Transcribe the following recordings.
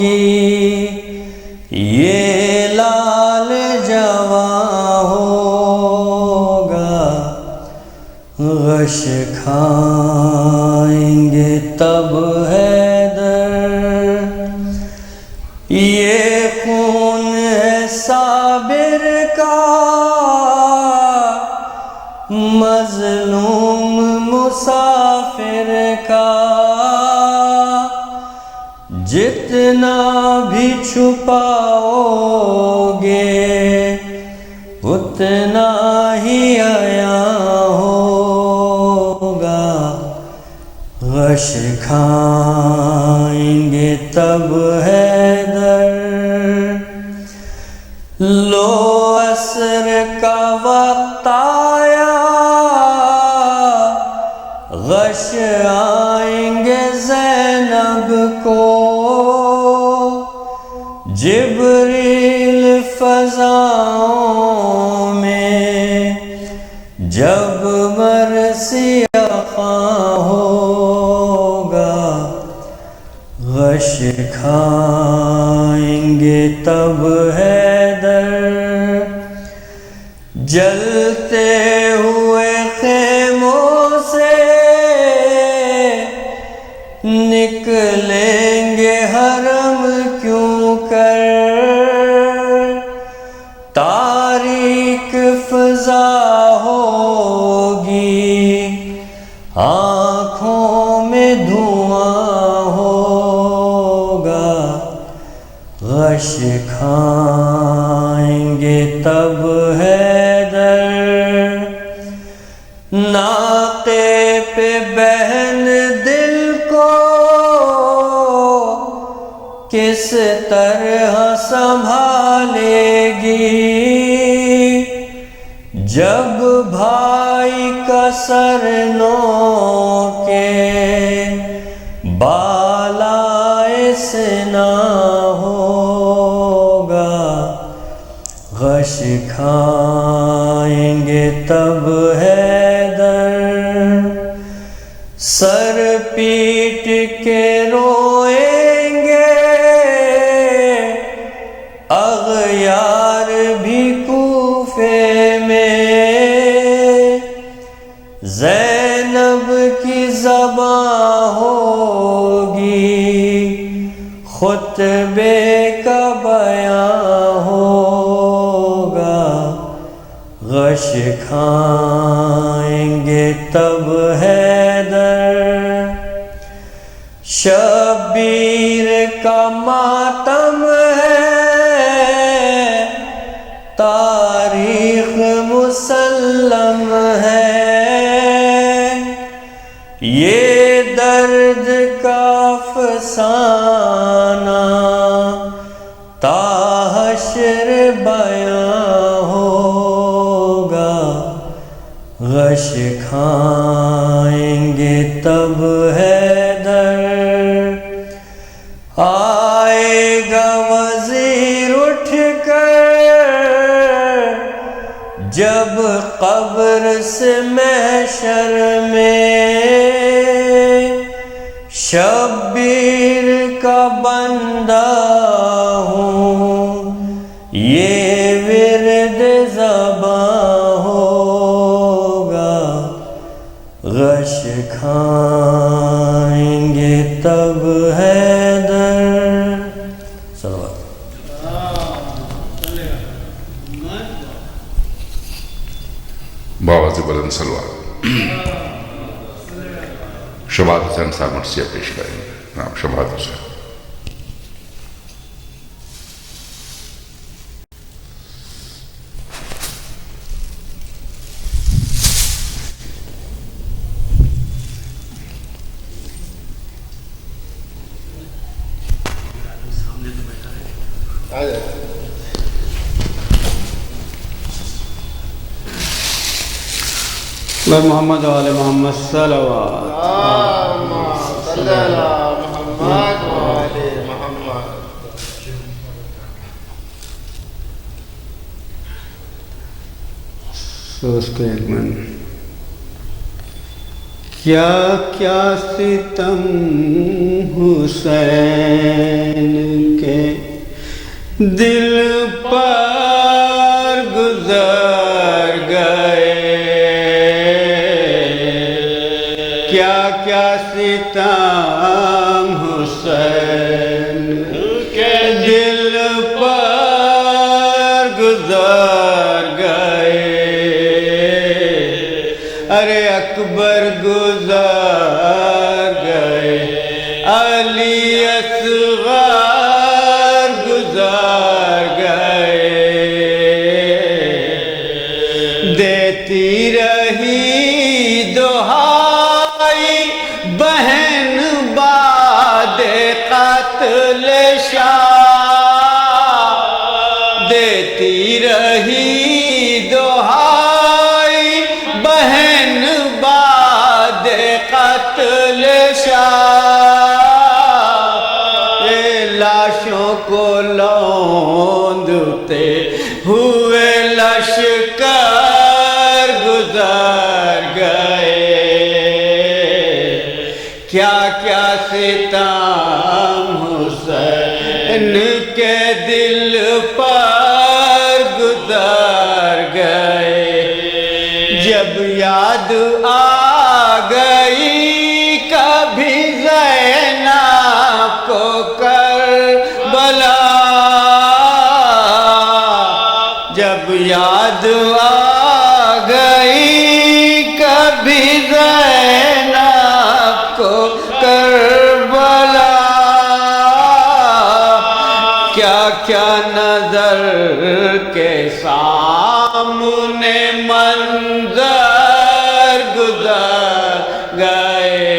یہ لال جواں ہوگا، غش کھائیں گے تب حیدر، یہ خون ہے صابر کا، مظلوم مسافر کا، جتنا بھی چھپاؤ گے اتنا ہی عیاں ہوگا، غش کھائیں گے تب حیدر، لو عصر کا وقت آیا، غش آئیں گے زینب کو، جبریل فضاؤں میں جب مرثیہ خواں ہوگا، غش کھائیں گے تب حیدر، جلتے ہوئے خیموں سے نکلیں گے حرم کیوں کر، تاریک فضا ہوگی، آنکھوں میں دھواں ہوگا، غش کھائیں گے تب حیدر، ناقے پہ بہن دل کو کس طرح سنبھالے گی، جب بھائی کا سر نوکے بالائے سنا ہوگا، غش کھائیں گے تب حیدر، سر پیٹ کے روئیں گے اغیار بھی کوفے میں، زینب کی زباں ہوگی، خطبے کا بیاں ہوگا، غش کھائیں گے تب حیدر، شبیر کا ماتم ہے، تاریخ مسلم ہے، یہ درد کا افسانہ تا حشر بیاں ہوگا، غش کھائیں گے تب حیدر، آئے گا وزیر اٹھ کر جب قبر سے محشر میں، شبیر کا بندہ ہوں، یہ ورد زباں ہوگا، غش کھائیں گے تب حیدر، صلوات بابا سے بلند صلوات، شباب حسین صاحب مرثیہ پیش کریں گے، نام شباب حسین۔ محمد و آل محمد صلوات، اللہم صلی علی محمد و آل محمد۔ سو اس کو ایک منٹ کیا کیا ستم حسین کے دل پر گزر گئے، کیا کیا ستم حسین کے دل پر گزر گئے، ارے اکبر گزر گئے، علی اصغر گزر گئے، دیتی رہی دہائی بہن بعد قتل شاہ، دیتی رہی دہائی بہن بعد قتل شاہ، یہ لاشوں کو لوندتے ہوئے لشکر گزر گئے، کیا کیا ستم حسین کے دل پر گزر گئے، جب یاد آ گئی کبھی زینب کو کربلا، جب یاد آ گئی کبھی زینب کو کربلا، کیا کیا نظر کے سامنے منظر گزر گئے،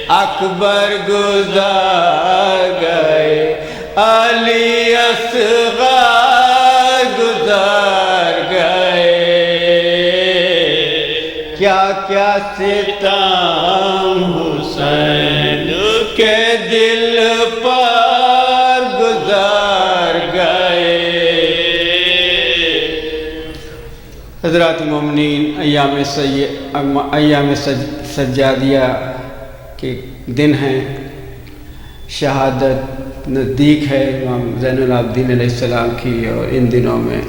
اکبر گزر گئے، علی اصغر گزر گئے، کیا کیا ستم حسین کے دل پر گزر گئے۔ حضرات مومنین، ایام سجادیہ کے دن ہیں، شہادت نزدیک ہے امام زین العابدین علیہ السلام کی، اور ان دنوں میں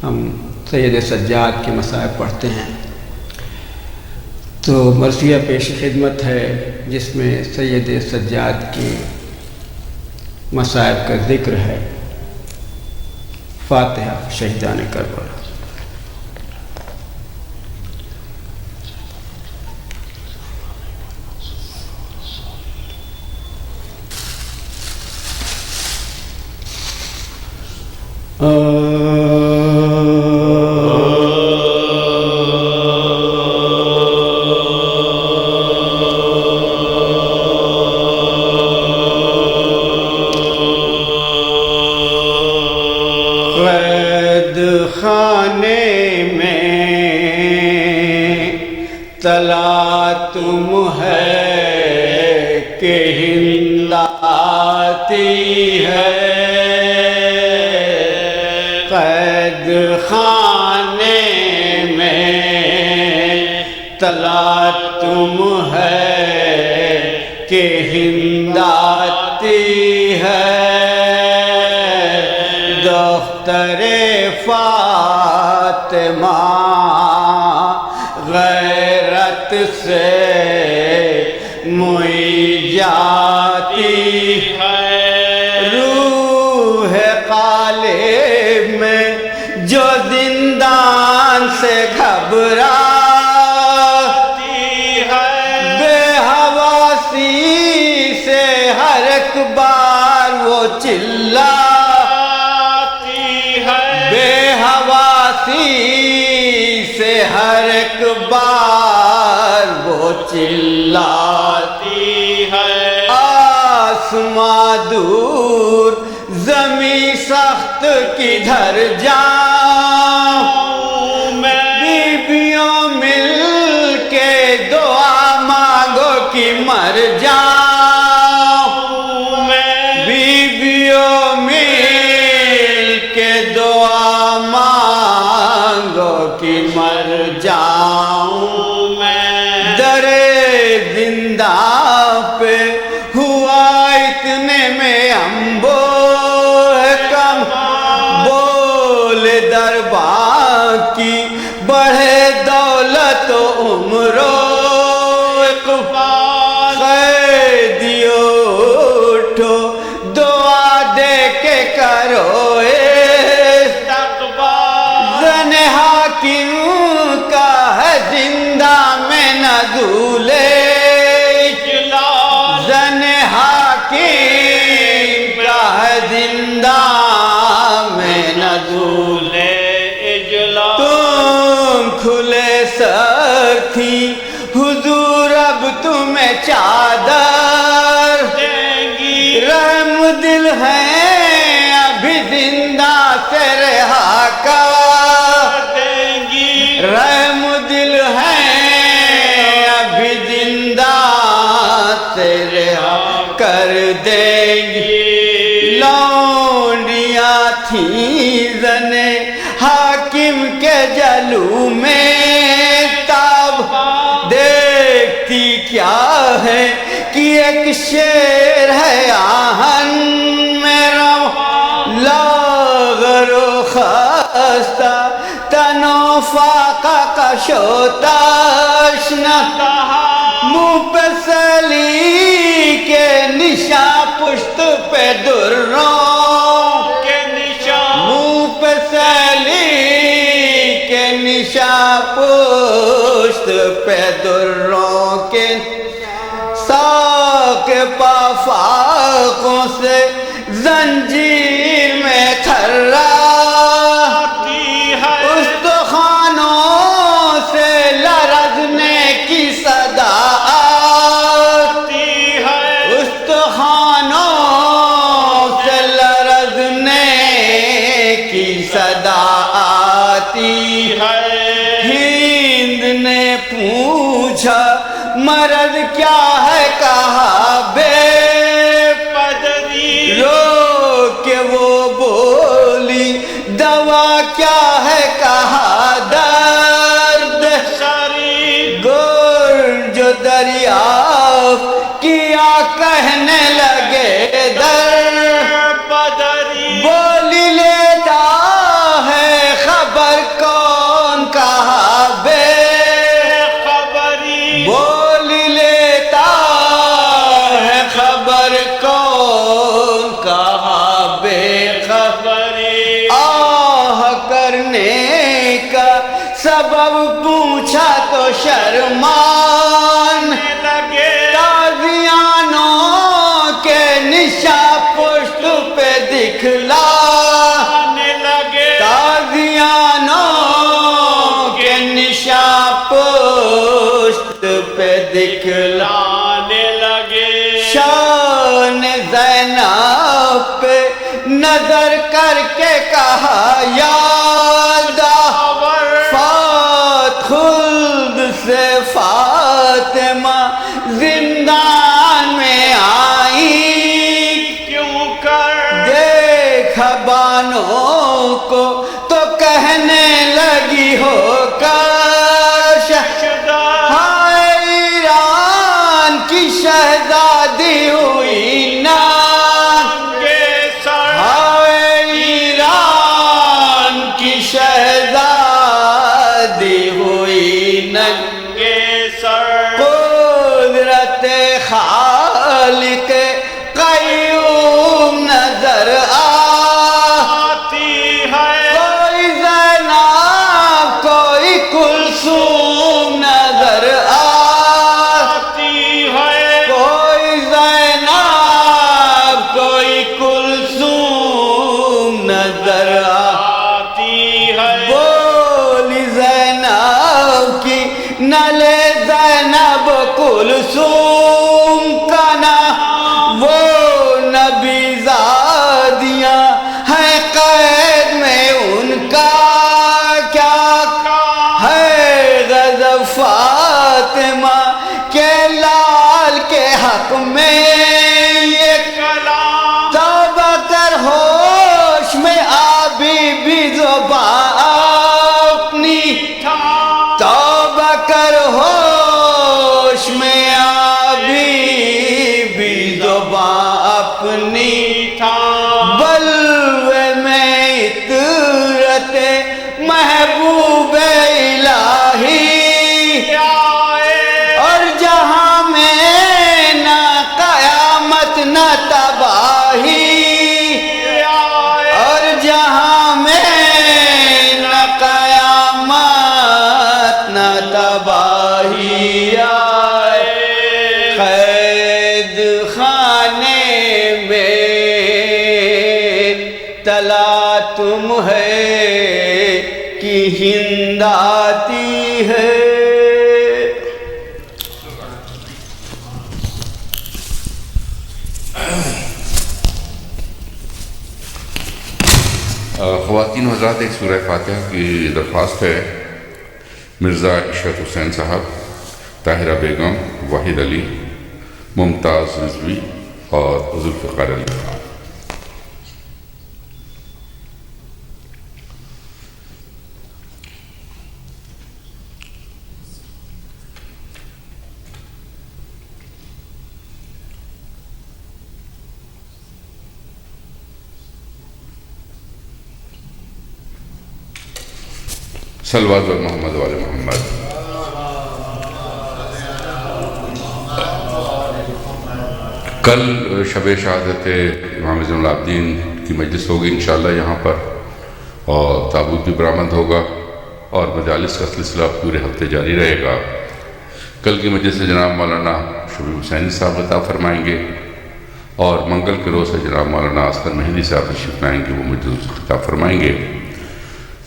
ہم سید سجاد کے مصائب پڑھتے ہیں، تو مرثیہ پیش خدمت ہے جس میں سید سجاد کی مصائب کا ذکر ہے۔ فاتحہ شہیدان کربلا۔ قید خانے میں طلعتم ہے کہ ہند آتی ہے، قید خانے میں طلعتم ہے کہ ہند آتی ہے، دختر فاطمہ غیرت سے موئی جاتی ہے، روح قالب میں جو زندان سے گھبراتی ہے، بے حواسی سے ہر ایک بار وہ چلاتی ہے، بے حواسی سے ہر ایک بار وہ چلاتی ہے، آسماں دور زمیں سخت کدھر جاؤں میں، بیبیوں مل کے دعا مانگو کہ مر جاؤں میں، بیبیوں مل کے دعا مانگو کہ مر جاؤں کرو زن حاکم کا ہے زندہ میں نزول اجلال زن حاکم کا ہے زندہ میں نزول اجلال تم کھلے سر تھی حضور اب تمہیں چادر دیں گی رحم دل ہیں ابھی زندہ سے رہا کر دیں گی رحم دل ہیں ابھی زندہ سے رہا کر دیں گی لونڈیاں تھیں زنے حاکم کے جلو میں تب دیکھتی کیا ہے کہ ایک شیر ہے آہن میرا لاغر و خستہ تنو فاقہ کا شوتاش نہ منہ پہ سلی کے نشاں پشت پہ دروں کے نشاں منہ پہ سلی کے نشاں پشت پہ دروں کے ساق پافاقوں سے زنجیر میں تھراتی ہے استخوانوں سے لرزنے کی صدا آتی ہے استخوانوں سے لرزنے کی صدا آتی ہے ہند نے پوچھا مرض کیا ہے کہا بے پدری رو کے وہ بولی دوا کیا ہے کہا درد شریف گر جو دریافت کیا کہنے لگے در پدری بولی لیتا ہے خبر کون کہا بے خبری بولی لیتا ہے خبر کون کہا بے خبری آہ کرنے کا سبب پوچھا تو شرمان لگے تازیانوں کے نشاں پشت پہ دکھلانے لگے تازیانوں کے نشاں پشت پہ دکھلانے لگے شان زینب پہ نظر کر کے کہا یادا فات خلد سے فاطمہ زندان میں آئی کیوں کر دیکھا بانوں کو تو کہنے لگی ہو کاش ہائے ایران کی شہزادی ہوئی ننگے سر ہائے ایران کی شہزادی ہوئی ننگے سر قدرت خالق قیوم نظر آتی ہے کوئی زینب کوئی کلثوم نظر آتی ہے کوئی زینب کوئی کلثوم نظر آتی ہے بولی زینب کی نہ لے زینب کلثوم کا نہ وہ نبی زادیاں ہیں قید میں ان کا کیا ہے غضب فاطمہ کے لال کے حق میں یہ کلام توبہ کر ہوش میں آبی بھی زبان اپنی توبہ کر ہوش میں آبی بھی زبان اپنی بلوے میں اطرت محبوب الہی اور جہاں میں نہ قیامت نہ تباہی چلا تم ہے کہ ہند آتی ہے. خواتین و حضرات، ایک سورہ فاتحہ کی درخواست ہے. مرزا عشرت حسین صاحب، طاہرہ بیگم، واحد علی، ممتاز رضوی اور ذوالفقار علی خان. صلوات بر محمد وعلی محمد. کل شب شہادت امام زین العابدین کی مجلس ہوگی انشاءاللہ یہاں پر، اور تابوت بھی برآمد ہوگا، اور مجالس کا سلسلہ پورے ہفتے جاری رہے گا. کل کی مجلس سے جناب مولانا شبیب حسینی صاحب عطا فرمائیں گے، اور منگل کے روز سے جناب مولانا اصغر مہدی صاحب تشریف لائیں گے، وہ مجلس عطا فرمائیں گے.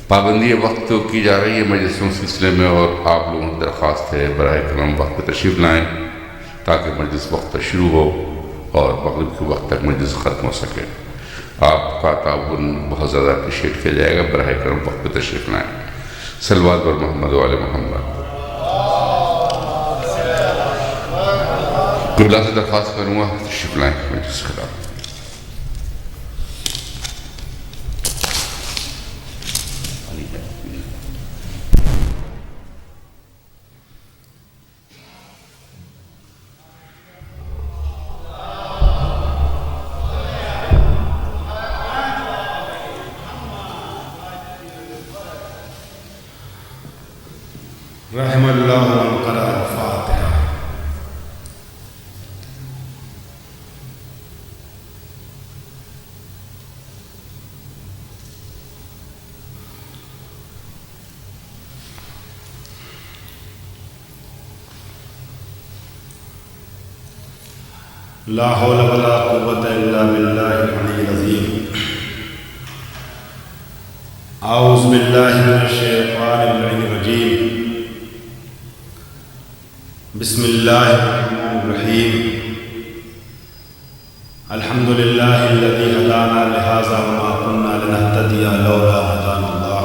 پابندی وقت کی جا رہی ہے مجلسوں سلسلے میں، اور آپ لوگوں کی درخواست ہے براہ کرم وقت پہ تشریف لائیں تاکہ مجلس وقت پر شروع ہو اور مغرب کے وقت تک مجلس ختم ہو سکے. آپ کا تعاون بہت زیادہ اپریشیٹ کیا جائے گا. براہ کرم وقت پہ تشریف لائیں. صلوات بر محمد وعلی محمد. قبلہ سے درخواست کروں گا تشریف لائیں مجلس کے خلاف. رحم اللہ من قرأ الفاتحہ. لا حول ولا قوة الا باللہ العلی العظیم. اعوذ باللہ من الشیطان اللعین الرجیم. بسم اللہ الرحمن الرحیم. الحمد للہ الذی ہدانا لہذا وما كنا لنہتدی لولا ہدانا اللہ.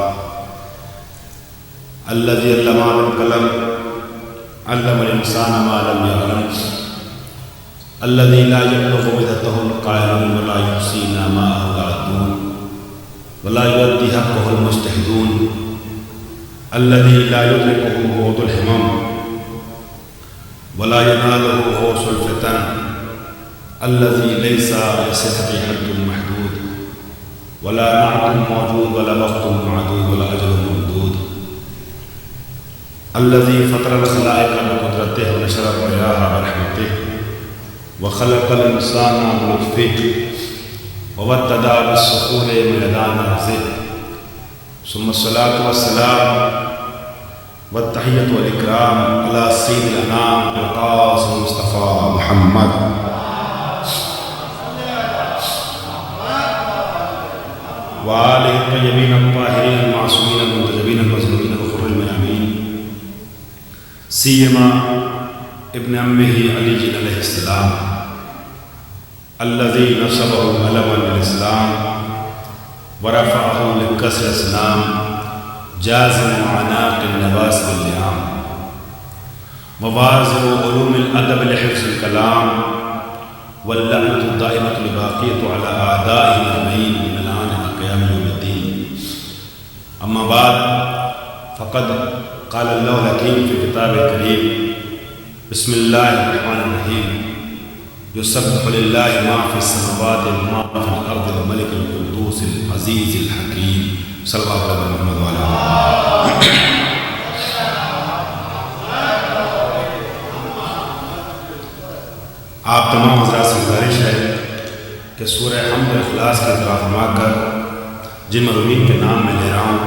الذی علم بالقلم علم الانسان ما لم يعلم. الذي لا يبلغ بدته القائلون ولا يحصينا ما أولادون ولا يؤدي حقه المجتهدون. الذي لا يدركه بعد الهمم ولا يناله غوص الفتن. الذي ليس لصحته حد محدود ولا نعت موجود ولا وقت معدود ولا أجل ممدود. الذي فطر الخلائق بقدرته ونشر الرياح برحمته وخلق الإنسان بلطفه وابتدأ بالسحور ميدان رزقه. ثم الصلاة والسلام والتحية والإكرام على سيد الأنام القاسم المصطفى محمد وآله الطيبين الطاهرين المعصومين المنتجبين المظلومين الغر الميامين، سيما ابن عمه علي عليه السلام الذي نصبه علما للإسلام ورفعه لكسر الأصنام جازم عناق النواس باللئام وواظب علوم الأدب لحفظ الكلام واللعنة الدائمة الباقية على أعدائه أجمعين من الآن إلى قيام يوم الدين. أما بعد، فقد قال الله الحكيم في كتابه الكريم: بسم الله الرحمن الرحيم. يسبح لله ما في السماوات وما في الأرض الملك القدوس العزيز الحكيم. صلی اللہ علیہ محمد وعلیہ وسلم. آپ تمام حضرات سے گزارش ہے کہ سورہ حمد اخلاص کی طرح فرما کر جن مرحومین کے نام میں لے رہا ہوں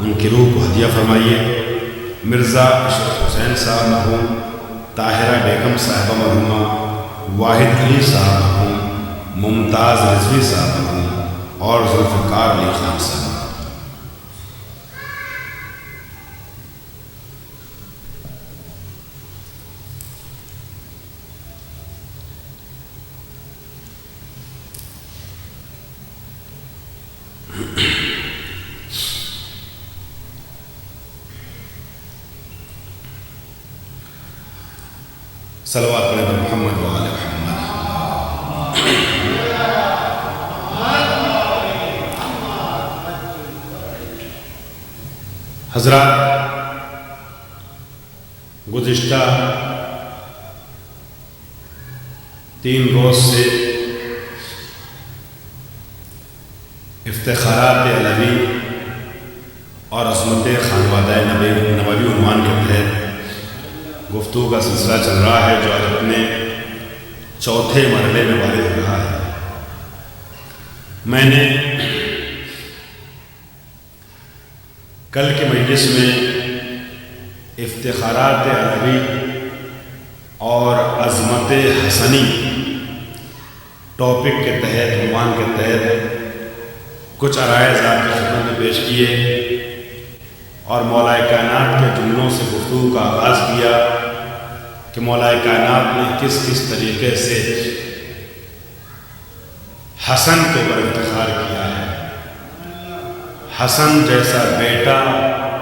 ان کی روح کو ہدیہ فرمائیے. مرزا عشرت حسین صاحب مرحوم، طاہرہ بیگم صاحبہ مرحومہ، واحد علی صاحب مرحوم، ممتاز رضوی صاحب مرحوم اور ذوالفقار علی خان صاحب. صلوات پڑھیں پر محمد و آل محمد. حضرات، گزشتہ 3 روز سے افتخارات علوی اور عظمت خانوادہ نبوی عنوان کے تحت گفتگو کا سلسلہ چل رہا ہے، جو آج اپنے 4تھے مرحلے میں وارد ہو رہا ہے. میں نے کل کے مجلس میں افتخارات علوی اور عظمت حسنی ٹاپک کے تحت، عنوان کے تحت کچھ عرائض آپ کی خدمت میں پیش کیے اور مولا کائنات کے جملوں سے گفتگو کا آغاز کیا کہ مولا کائنات نے کس کس طریقے سے حسن کے اوپر افتخار کیا ہے، حسن جیسا بیٹا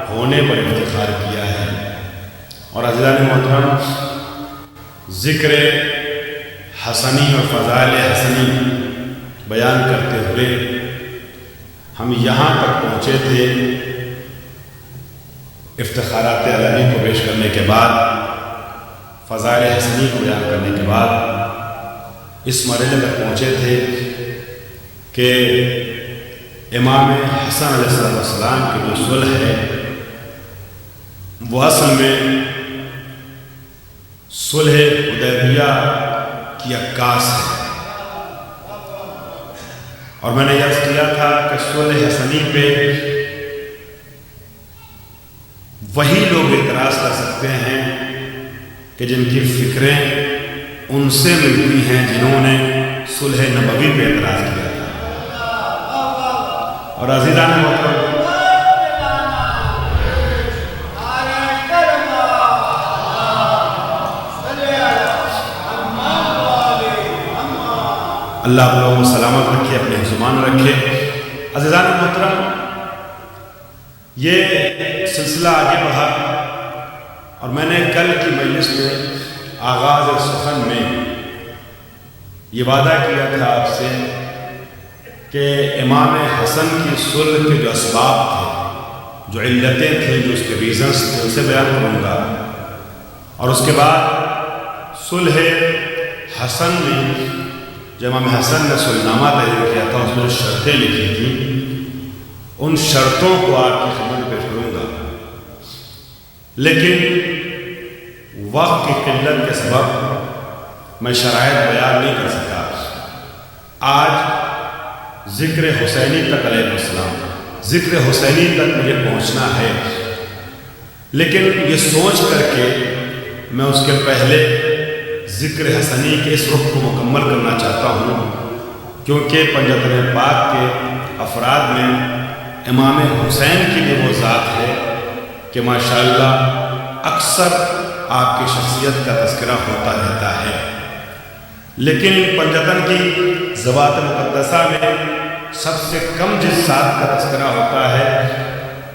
ہونے پر افتخار کیا ہے. اور عزیزان محترم، ذکر حسنی اور فضائل حسنی بیان کرتے ہوئے ہم یہاں تک پہنچے تھے افتخارات علوی کو پیش کرنے کے بعد، فضائل حسنی کو بیان کرنے کے بعد اس مرحلے تک پہنچے تھے کہ امام حسن علیہ السلام کی جو صلح ہے وہ اصل میں صلح حدیبیہ کی عکاس ہے. اور میں نے عرض کیا تھا کہ صلح حسنی پہ وہی لوگ اعتراض کر سکتے ہیں کہ جن کی فکریں ان سے ملتی ہیں جنہوں نے صلح نبوی پہ اعتراض کیا تھا. اور عزیزان محترم، اللہ آپ لوگوں کو سلامت رکھے، اپنے حفظ رکھے. عزیزان محترم، یہ سلسلہ آگے بڑھا اور میں نے کل کی مجلس میں آغاز سخن میں یہ وعدہ کیا تھا آپ سے کہ امام حسن کی صلح کے جو اسباب تھے، جو علتیں تھیں، جو اس کے ریزنز تھے، اسے بیان کروں گا. اور اس کے بعد صلح حسن میں جو امام حسن نے صلح نامہ تحریر کیا تھا، اس میں جو شرطیں لکھی تھیں، ان شرطوں کو آپ کی خدمت پیش کروں گا. لیکن وقت کی قلت کے سبب میں شرائط بیان نہیں کر سکا. آج ذکر حسینی تک علیہ السلام، ذکر حسینی تک مجھے پہنچنا ہے، لیکن یہ سوچ کر کے میں اس کے پہلے ذکر حسنی کے اس رخ کو مکمل کرنا چاہتا ہوں، کیونکہ پنجتن پاک کے افراد میں امام حسین کی بھی وہ ذات ہے کہ ماشاءاللہ اکثر آپ کی شخصیت کا تذکرہ ہوتا رہتا ہے. لیکن پنجتن کی ذوات مقدسہ میں سب سے کم جس ذات کا تذکرہ ہوتا ہے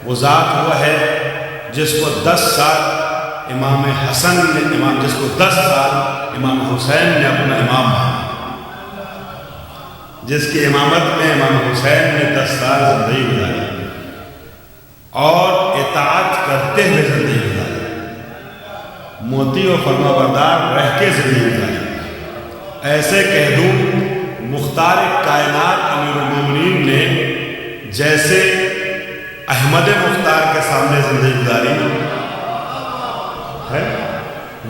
وہ ذات وہ ہے جس کو 10 سال امام حسن نے جس کو 10 سال امام حسین نے اپنا امام مانا، جس کی امامت میں امام حسین نے 10 سال زندگی گزاری اور اطاعت کرتے ہوئے زندگی گزاری، موتی و فرما بردار رہ کے زندگی گزاری. ایسے کہہ دوں مختار کائنات امیر المومنین نے جیسے احمد مختار کے سامنے زندگی گزاری ہے،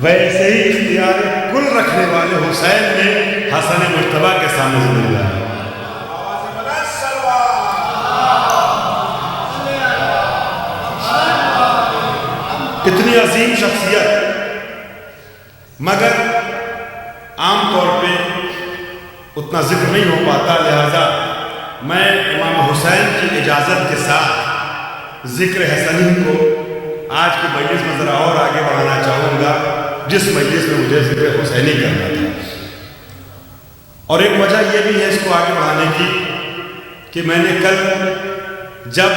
ویسے ہی اختیار کل رکھنے والے حسین نے حسن مجتبیٰ کے سامنے زندگی گزاری. اتنی عظیم شخصیت، مگر عام طور پہ اتنا ذکر نہیں ہو پاتا، لہذا میں امام حسین کی اجازت کے ساتھ ذکر حسنی کو آج کی مجلس میں ذرا اور آگے بڑھانا چاہوں گا، جس مجلس میں مجھے ذکر حسینی کرنا تھا۔ اور ایک وجہ یہ بھی ہے اس کو آگے بڑھانے کی کہ میں نے کل جب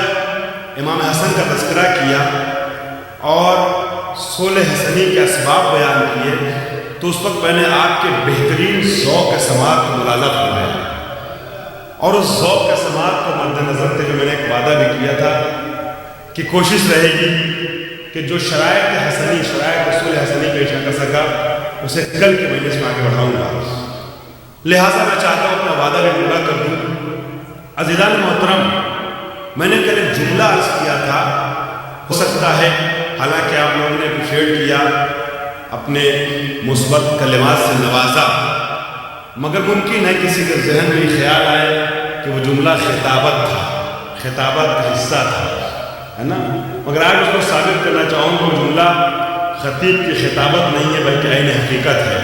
امام حسن کا تذکرہ کیا اور صلح حسنی کے اسباب بیان کیے تو اس وقت میں نے آپ کے بہترین ذوق سماعت کو ملاحظہ فرمایا، اور اس ذوق سماعت کو مد نظر رکھتے ہوئے میں نے ایک وعدہ بھی کیا تھا کہ کوشش رہے گی کہ جو شرائط حسنی، شرائط صلح حسنی پیش نہ کر سکا اسے کل کے مجلس میں آگے بڑھاؤں گا۔ لہٰذا میں چاہتا ہوں اپنا وعدہ بھی پورا کر دوں۔ عزیزان محترم، میں نے کل ایک جملہ عرض کیا تھا، ہو سکتا ہے حالانکہ آپ لوگوں نے اپریشیٹ کیا، اپنے مثبت کلمات سے نوازا، مگر ممکن ہے کسی کے ذہن میں خیال آئے کہ وہ جملہ خطابت تھا، خطابت کا حصہ تھا، ہے نا؟ مگر آج اس کو ثابت کرنا چاہوں کہ وہ جملہ خطیب کی خطابت نہیں ہے بلکہ عین حقیقت ہے۔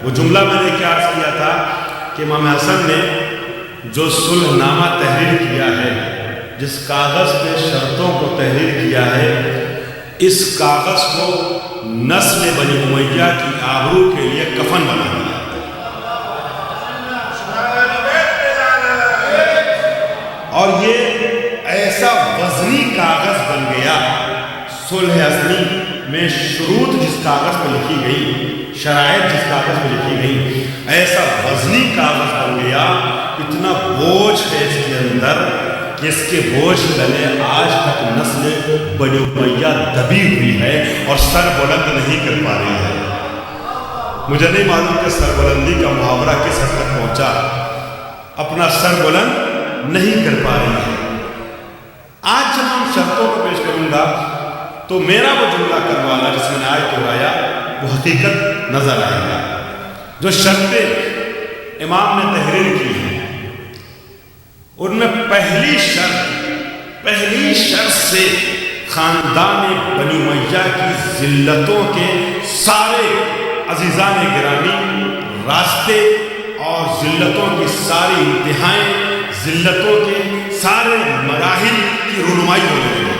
وہ جملہ میں نے کیا عرض کیا تھا کہ امام حسن نے جو صلح نامہ تحریر کیا ہے، جس کاغذ پہ شرطوں کو تحریر کیا ہے، اس کاغذ کو نسل بنی امیہ کی آبرو کے لیے کفن بنا دیا، اور یہ ایسا وزنی کاغذ بن گیا۔ صلح حسنی میں شروط جس کاغذ پہ لکھی گئی، شرائط جس کاغذ پہ لکھی گئی، ایسا وزنی کاغذ بن گیا، اتنا بوجھ ہے اس کے اندر کہ اس کے بوجھ تلے آج تک نسل بنی امیہ دبی ہوئی ہے اور سر بلند نہیں کر پا رہی ہے۔ مجھے نہیں معلوم کہ سر بلندی کا محاورہ کس حد تک پہنچا، اپنا سر بلند نہیں کر پا رہی ہے۔ آج جب ہم شرطوں کو پیش کروں گا تو میرا وہ جملہ کروانا جس میں نے آج دہرایا وہ حقیقت نظر آئے گا۔ جو شرطیں امام نے تحریر کی ہیں ان میں پہلی شرط سے خاندان بنی امیہ کی ذلتوں کے سارے عزیزان گرامی راستے اور ذلتوں کی ساری انتہائیں، ذلتوں کے سارے مراحل کی رونمائی ہو رہی ہے۔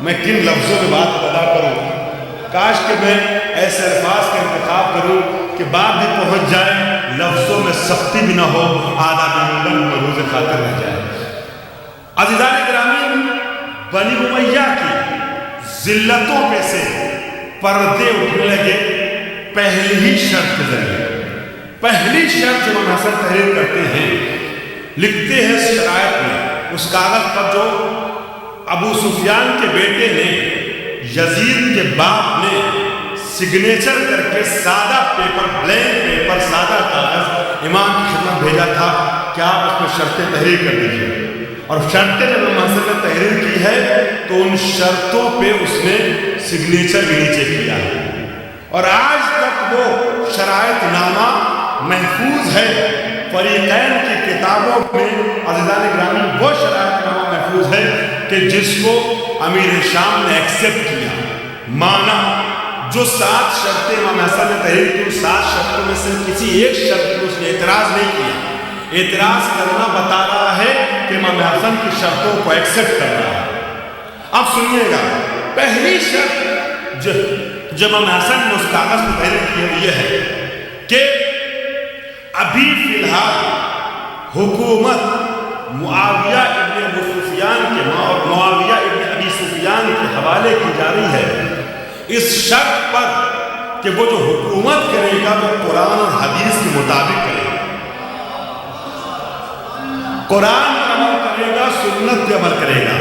میں کن لفظوں میں بات ادا کروں، کاش کہ میں ایسے الفاظ کا انتخاب کروں کہ بات بھی پہنچ جائے، لفظوں میں سختی بھی نہ ہو، آداب مروز خاطر رہ جائے۔ عزیزان گرامی، بنی امیہ کی ذلتوں پہ سے پردے اٹھنے لگے پہلی ہی شرط کے ذریعے۔ پہلی شرط جو امام حسن تحریر کرتے ہیں، لکھتے ہیں اس شرائط میں، اس کاغذ پر جو ابو سفیان کے بیٹے نے، یزید کے باپ نے سگنیچر کر کے سادہ پیپر، بلینک پیپر، سادہ کاغذ امام کی خدمت بھیجا تھا کہ آپ اس میں شرطیں تحریر کر دیجیے، اور شرطیں جب امام حسن نے تحریر کی ہے تو ان شرطوں پہ اس نے سگنیچر بھی نیچے کیا ہے، اور آج تک وہ شرائط نامہ محفوظ ہے فریقین کی کتابوں میں۔ عزیزان گرامی، وہ شرائط نامہ محفوظ ہے کہ جس کو امیر شام نے ایکسپٹ کیا، مانا۔ جو 7 شرطیں امام حسن نے تحریر کی، 7 شرطوں میں سے کسی ایک شرط کو اس نے اعتراض نہیں کیا۔ اعتراض کرنا بتا رہا ہے کہ امام حسن کی شرطوں کو ایکسپٹ کر رہا ہے۔ اب سنیے گا، پہلی شرط جب امام حسن نے اس کاغذ کو تحریر کی ہے یہ ہے کہ ابھی فی الحال حکومت معاویہ ابن ابو سفیان کے اور معاویہ ابن ابی سفیان کے حوالے کی جا رہی ہے، اس شرط پر کہ وہ جو حکومت کرے گا وہ قرآن اور حدیث کے مطابق کرے گا، قرآن پر عمل کرے گا، سنت پہ عمل کرے گا۔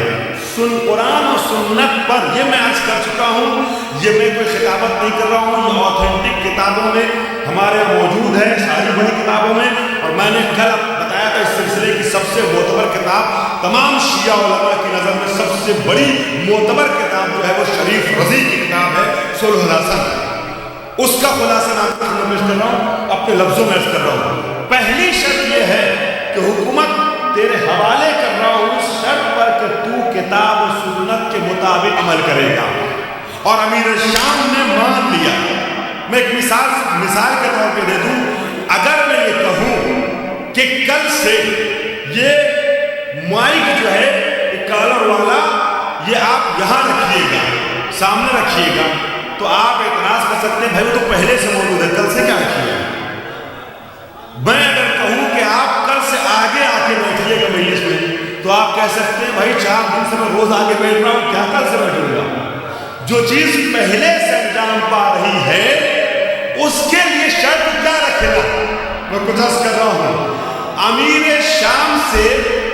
قرآن اور سنت پر یہ میں عرض کر چکا ہوں، یہ میں کوئی خطابت نہیں کر رہا ہوں، یہ آتھینٹک کتابوں میں ہمارے موجود ہے، ساری بڑی کتابوں میں، اور میں نے کل بتایا تھا اس سلسلے کی سب سے معتبر کتاب، تمام شیعہ علماء کی نظر میں سب سے بڑی معتبر کتاب جو ہے وہ شریف رضی کی کتاب ہے، صلح الحسن۔ اس کا خلاصہ میں آپ کو پیش کر رہا ہوں، اپنے لفظوں میں عرض کر رہا ہوں۔ پہلی شرط یہ ہے کہ حکومت تیرے حوالے کر رہا ہوں اس شرط پر کہ تو کتاب و سنت کے مطابق عمل کرے گا، اور امیر شام نے مان لیا۔ میں ایک مثال کے طور پہ دے دوں، اگر میں یہ کہوں کہ کل سے یہ مائک جو ہے کالر والا یہ آپ یہاں رکھیے گا، سامنے رکھیے گا، تو آپ اعتراض کر سکتے ہیں بھائی وہ تو پہلے سے موجود ہے، کل سے کیا رکھیے گا؟ میں اگر کہوں کہ آپ کل سے آگے آ کے بیٹھیے گا مجلس میں تو آپ کہہ سکتے ہیں بھائی 4 دن سے میں روز آگے بیٹھ رہا ہوں، کیا کل سے بیٹھوں گا؟ جو چیز پہلے سے انجام پا رہی ہے اس کے لیے شرط کیا رکھے گا؟ میں کچھ عرض کر رہا ہوں، امیر شام سے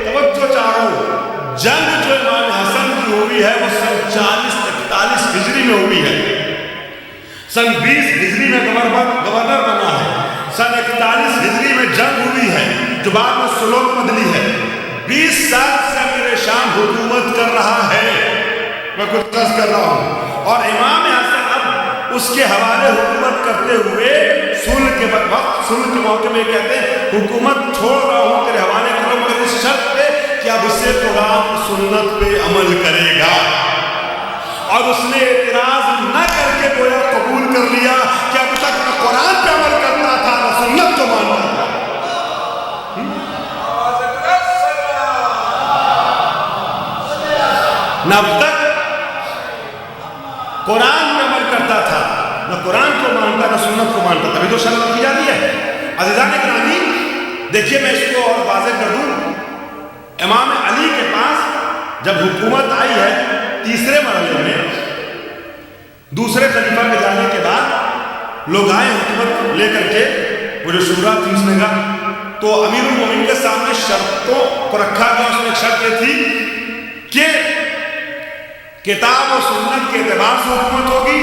توجہ چاہ رہا ہوں، جنگ جو امام حسن کی ہوئی ہے وہ سن 40-41 ہجری میں ہوئی ہے، سن 20 ہجری میں گورنر بنا ہے، سن 41 ہجری میں جنگ ہوئی ہے جو بعد میں صلح بدلی ہے، 20 سال سے امیر شام حکومت کر رہا ہے، میں کچھ عرض کر رہا ہوں، اور امام حسن اب اس کے حوالے حکومت کرتے ہوئے صلح کے وقت، صلح کے موقع میں کہتے ہیں حکومت چھوڑ رہا ہوں تیرے حوالے کرو مگر اس شرط پہ کہ اب اسے قرآن سنت پہ عمل کرے گا، اور اس نے اعتراض نہ کر کے گویا قبول کر لیا کہ اب تک نہ قرآن پہ عمل کرتا تھا نہ سنت کو مانتا تھا، نہ اب تک قرآن پہ عمل کرتا تھا، نہ قرآن کو مانتا نہ سنت کو مانتا، تبھی تو شرط کی جاتی ہے۔ عزیزان گرامی دیکھیے میں اس کو اور واضح کر دوں، امام علی کے پاس جب حکومت آئی ہے تیسرے مرحلے میں، دوسرے خلیفہ کے جانے کے بعد لوگ آئے حکومت لے کر کے، وہ جو شورا تھی اس نے کہا، تو امیر المومنین کے سامنے شرطوں کو رکھا گیا، اس میں ایک شرط یہ تھی کہ کتاب و سنت کے اعتبار سے حکومت ہوگی،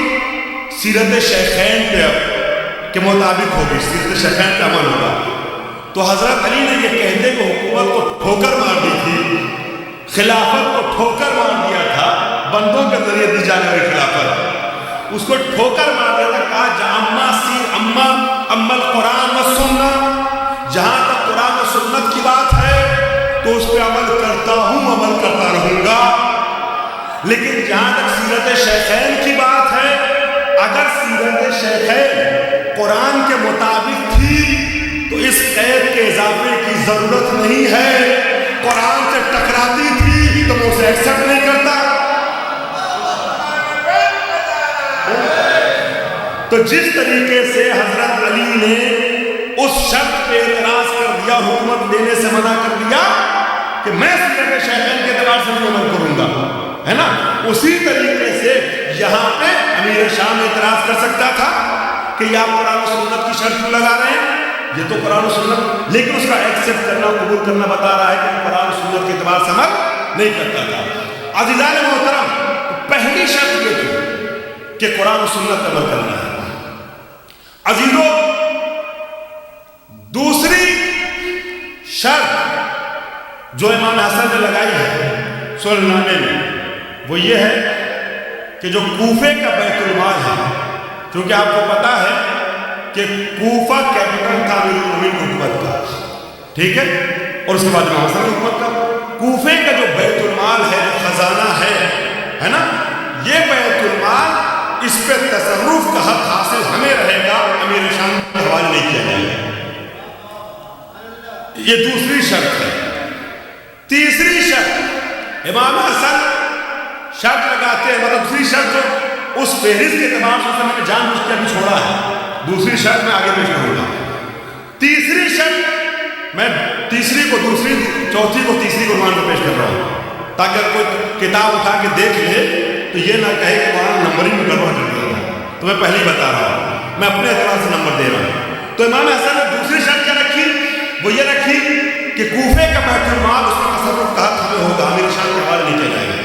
سیرت شیخین کے مطابق ہوگی، سیرت شیخین پہ عمل ہوگا۔ تو حضرت علی نے یہ کہتے کہ حکومت کو ٹھوکر مار دی تھی، خلافت کو ٹھوکر مار دیا تھا، بندوں کے ذریعے دی جانے والی خلافت، اس کو ٹھوکر مار دیا تھا، کہا اما القرآن و سنت، جہاں تک قرآن و سنت کی بات ہے تو اس پہ عمل کرتا ہوں، عمل کرتا رہوں گا، لیکن جہاں تک سیرت شیخین کی بات ہے، اگر سیرت شیخین قرآن کے مطابق تھی تو اس قید کے اضافے کی ضرورت نہیں ہے، قرآن سے ٹکراتی تھی تو میں اسے ایکسپٹ نہیں کرتا۔ تو جس طریقے سے حضرت علی نے اس شرط پہ اعتراض کر دیا، حکومت دینے سے منع کر دیا کہ میں سیرت شیخین کے اعتبار سے عمل کروں گا، ہے نا، اسی طریقے سے یہاں پہ امیر شام اعتراض کر سکتا تھا کہ یہ آپ قرآن و سنت کی شرط کیوں لگا رہے ہیں، یہ تو قرآن و سنت، لیکن اس کا ایکسپٹ کرنا، قبول کرنا بتا رہا ہے کہ قرآن و سنت کے اعتبار سے عمل نہیں کرتا تھا۔ عزیزان محترم، پہلی شرط یہ تھی کہ قرآن و سنت عمل کرنا ہے۔ عزیزوں، دوسری شرط جو امام حسن نے لگائی ہے صلح نامے میں وہ یہ ہے کہ جو کوفے کا بیت المال ہے، کیونکہ آپ کو پتا ہے کہ کوفہ کیپٹل تھا امیر المومنین حکومت کا، ٹھیک ہے، اور اس کے بعد امام حسن حکومت کا، کوفے کا جو بیت المال ہے، خزانہ ہے نا، یہ بیت المال اس پہ تصرف کا حق حاصل ہمیں رہے گا، امیر شام کے حوالے نہیں کیا جائے گا۔ یہ دوسری شرط ہے۔ تیسری شرط، امام حسن شرط لگاتے ہیں، مطلب دوسری شرط جو اس فہرست کے اعتبار سے میں نے جان بوجھ کے ابھی چھوڑا ہے، دوسری شرط میں آگے پیش کروں گا۔ تیسری شرط میں تیسری کو دوسری، چوتھی کو تیسری کو مان کر پیش کر رہا ہوں تاکہ کوئی کتاب اٹھا کے دیکھ لے تو یہ نہ کہے کہ قرآن نمبرنگ میں گڑبڑ کر دیا ہے، تو میں پہلے ہی بتا رہا ہوں، میں اپنے اعتبار سے نمبر دے رہا ہوں۔ تو امام حسن نے دوسری شرط کیا رکھی؟ وہ یہ رکھی کہ کوفے کا بیت المال اس میں تصرف کا حق ہمیں ہوگا، امیر شام کے حوالے نہیں کیا جائے گا۔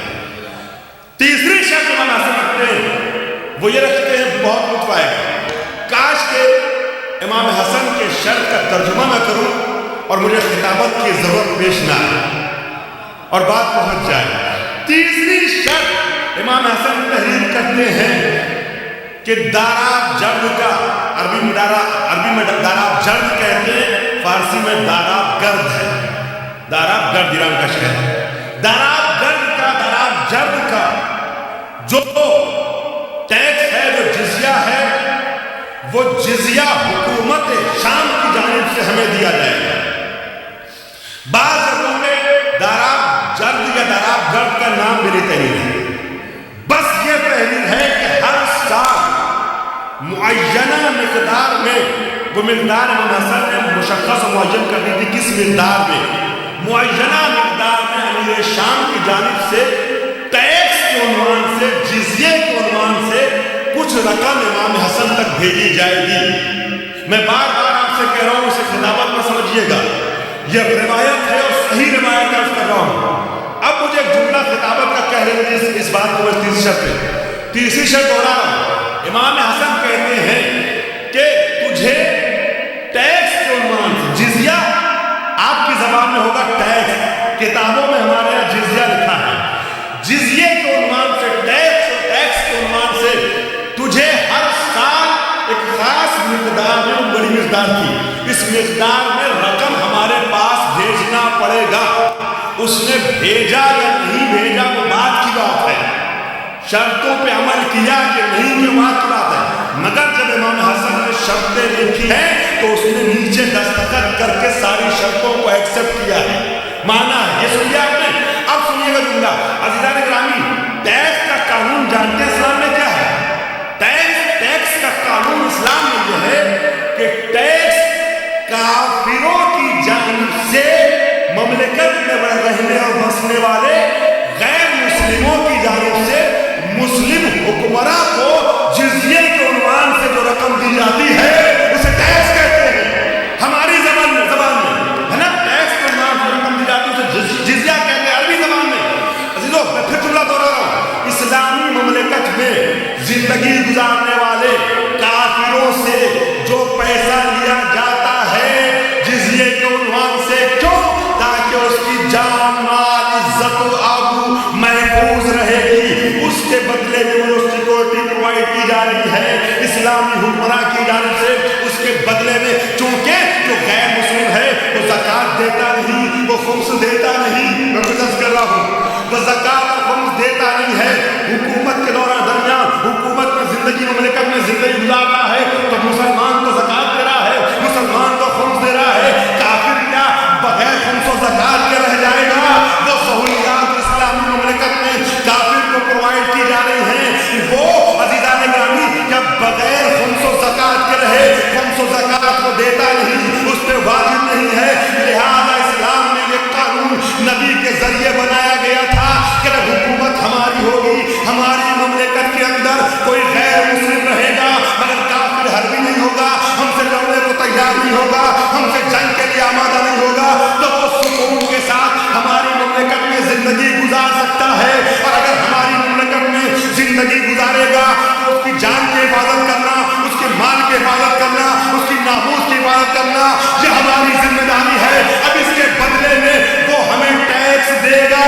تیسری شرط امام حسن رکھتے ہیں، وہ یہ رکھتے ہیں، بہت لطف آئے گا، کاش کہ امام حسن کے شرط کا ترجمہ میں کروں اور مجھے خطابت کی ضرورت پیش نہ آئے اور بات پہنچ جائے۔ تیسری شرط امام حسن تحریر کرتے ہیں کہ داراب جرد کا، عربی میں داراب جرد کہتے ہیں، فارسی میں داراب گرد ہے، داراب گرد ایران کا شہر ہے، داراب جرد کا جو ٹیکس ہے، جو جزیہ ہے، وہ جزیہ حکومت شام کی جانب سے ہمیں دیا جائے گا۔ بعض گرد کا نام بھی نہیں تحریر ہے، بس یہ تحریر ہے کہ ہر سال معینہ مقدار میں، وہ مقدار امام حسن نے مشخص و معین کر دی تھی کس مقدار میں، معینہ مقدار میں امیر شام کی جانب سے ٹیکس کے عنوان سے، جزیے کے عنوان سے کچھ رقم امام حسن تک بھیجی جائے گی۔ میں بار بار آپ سے کہہ رہا ہوں، اسے خطابت میں سمجھیے گا، یہ روایت ہے اور صحیح روایت عرض کر رہا ہوں۔ اب مجھے ایک جملہ خطابت کا کہہ رہے ہیں، اس بات کو میں تیسری شرط دوہرا رہا ہوں۔ امام حسن کہتے ہیں کہ تجھے ٹیکس کے عنوان سے، جزیہ آپ کی زبان میں ہوگا ٹیکس، کتابوں میں ہمارے یہاں جزیہ لکھا ہے، جزیے کے عنوان سے، ٹیکس کے عنوان سے تجھے ہر سال ایک خاص مقدار میں، بڑی مقدار تھی، اس مقدار میں رقم ہمارے پاس بھیجنا پڑے گا۔ اس نے بھیجا یا نہیں بھیجا وہ بات کی بات ہے، شرطوں پہ عمل کیا کہ نہیں یہ بات کی بات ہے، مگر جب امام حسن نے شرطیں لکھی ہیں تو اس نے نیچے دستخط کر کے ساری شرطوں کو ایکسپٹ کیا ہے، مانا ہے۔ یہ سنیے آپ نے، اب سنیے گا جملہ، عزیزان گرامی، ٹیکس کا قانون جانتے ہیں اسلام میں کیا ہے؟ ٹیکس کا قانون اسلام میں جو ہے کہ ٹیکس کافروں کی جانب سے مملکت میں رہنے اور بسنے والے غیر مسلموں کی جانب سے مسلم حکمراں کو جزیے کے عنوان سے جو رقم دی جاتی ہے اسے ٹیکس کہتے ہیں۔ ہماری زبان میں ہے نا، ٹیکس کے عنوان سے رقم دی جاتی ہے اسے جزیہ کہتے ہیں عربی زبان میں۔ عزیزو، میں پھر جملہ دوہرا رہا ہوں، اسلامی مملکت میں زندگی گزارنے والے کافروں سے جو پیسہ لیا جاتا ہے جزیے کے عنوان سے، کیوں؟ تاکہ اس کی جان، مال، عزت و آبرو محفوظ رہے گی، اس کے بدلے میں وہ سیکورٹی پرووائڈ کی جا رہی ہے اسلامی حکمراں کی جانب سے، اس کے بدلے میں، چونکہ جو غیر مسلم ہے وہ زکوٰۃ دیتا نہیں، وہ خمس دیتا نہیں، میں کچھ عرض کر رہا ہوں، وہ زکوٰۃ اور خمس دیتا نہیں ہے، حکومت کے دوران درمیان حکومت میں زندگی مملکت میں زندگی گزارتا ہے تو مسلمان تو زکوٰۃ دے رہا ہے، مسلمان تو خمس دے رہا ہے، کافر کیا بغیر خمس و زکوٰۃ کے رہ جائے گا؟ وہ سہولیات اسلامی مملکت میں کافر کو پرووائڈ کی جا رہی ہیں، وہ عزیزان گرامی جب بغیر خمس و زکوٰۃ کے رہے، خمس و زکوٰۃ کو دیتا نہیں، اس پہ واجب نہیں ہے، لہذا اسلام میں یہ قانون نبی کے ذریعے بنایا گیا تھا کہ جب حکومت ہماری ہوگی، ہماری مملکت کے اندر کوئی غیر مسلم رہے گا مگر کافر حربی نہیں ہوگا، ہم سے لڑنے کو تیار نہیں ہوگا، ہم سے جنگ کے لیے آمادہ نہیں ہوگا، تو وہ سکون کے ساتھ ہماری مملکت میں زندگی گزار سکتا ہے، اور اگر ہماری مملکت میں زندگی گزارے گا تو اس کی جان کی حفاظت کرنا، اس کے مال کی حفاظت کرنا، اس کی ناموس کی حفاظت کرنا، یہ ہماری ذمہ داری ہے۔ اب اس کے بدلے میں وہ ہمیں ٹیکس دے گا۔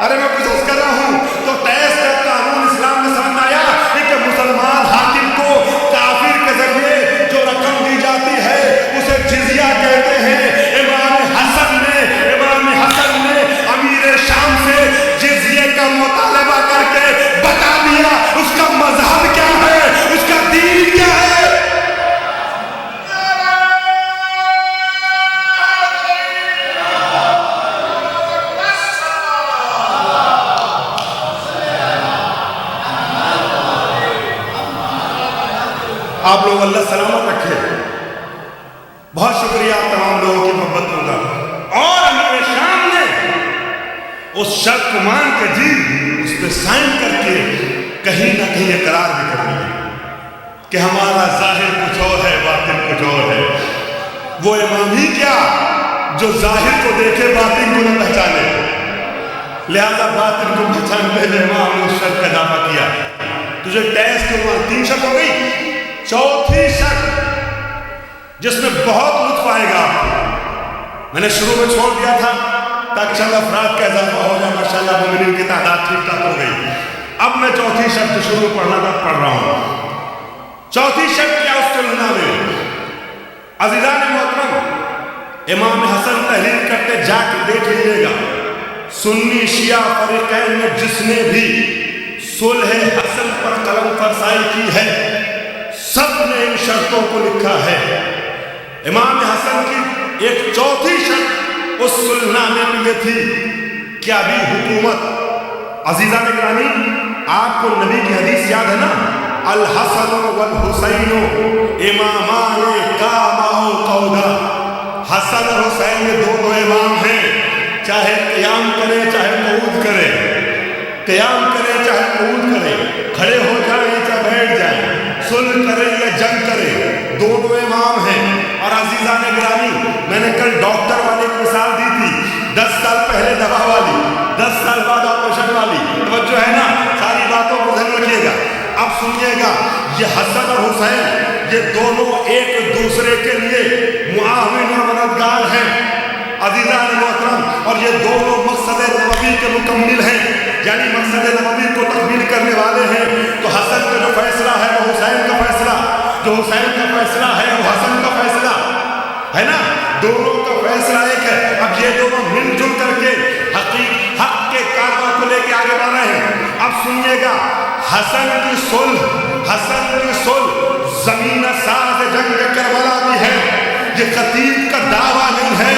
ارے میں کچھ عرض کر رہا ہوں، تو ٹیکس کا قانون اسلام میں سمجھ آیا کہ مسلمان حاکم کو کافر کے ذریعے جو رقم دی جاتی ہے اسے جزیہ کہتے ہیں۔ امام حسن نے امیر شام سے جزیے کا مطالبہ کر کے بتا دیا اس کا مذہب کیا ہے، اس کا دین کیا ہے۔ آپ لوگ اللہ سلامت رکھے، بہت شکریہ آپ تمام لوگوں کی محبت ہوگا۔ اور امیر شام نے اس شرط کو مان کے جی اس پہ سائن کر کے کہیں نہ کہیں اقرار بھی کر دیا کہ ہمارا ظاہر کچھ اور ہے، باطن کچھ اور ہے۔ وہ امام ہی کیا جو ظاہر کو دیکھے باطن کو نہ پہچانے، لہذا باطن کو پہچاننے میں امام نے اس شرط کا اضافہ کیا۔ تجھے ٹیکس کے بعد 3 شرط ہو گئی، چوتھی شرط جس میں بہت لطف آئے گا آپ کو، میں نے شروع میں چھوڑ دیا تھا تاکہ چند افراد کا اضافہ ہو جائے، ماشاءاللہ مومنین کی تعداد ٹھیک ٹھاک ہو گئی۔ اب میں چوتھی شرط شروع پڑھنا تھا، پڑھ رہا ہوں۔ چوتھی شرط کیا اس سلسلہ میں؟ عزیزان محترم، امام حسن تحریر کرتے جا کے دیکھ لیجیے گا، سنی شیعہ فریقین میں جس نے بھی صلح حسن پر قلم فرسائی کی ہے سب نے ان شرطوں کو لکھا ہے۔ امام حسن کی ایک چوتھی شرط اس صلح نامے میں یہ تھی کیا ابھی حکومت عزیزان گرامی آپ کو نبی کی حدیث یاد ہے نا الحسن والحسین امامان قاموا قعودا حسن اور حسین یہ دونوں امام ہیں چاہے قیام کرے چاہے قعود کرے قیام کرے چاہے قعود کرے کھڑے ہو جائیں چاہے بیٹھ جائیں صلح کرے یا جنگ کرے دونوں امام ہیں اور عزیزان گرامی میں نے کل ڈاکٹر والی مثال دی تھی 10 سال پہلے دوا والی 10 سال بعد آپریشن والی توجہ ہے نا ساری باتوں کو ذہن رکھیے گا اب سنیے گا یہ حسن اور حسین یہ دونوں ایک دوسرے کے لیے معاون اور مددگار ہیں عزیزان محترم اور یہ دونوں مقصد نبوی کے مکمل ہیں یعنی مقصد نبوی کو تکمیل کرنے والے ہیں تو حسن کا جو فیصلہ ہے وہ حسین کا فیصلہ جو حسین کا فیصلہ ہے وہ حسن کا فیصلہ ہے نا دونوں کا فیصلہ ایک ہے اب یہ دونوں مل جل کر کے حق کے کارواں کو لے کے آگے بڑھ رہے ہیں اب سنیے گا حسن کی صلح زمین ساز جنگ کربلا بھی ہے یہ خطیب کا دعویٰ نہیں ہے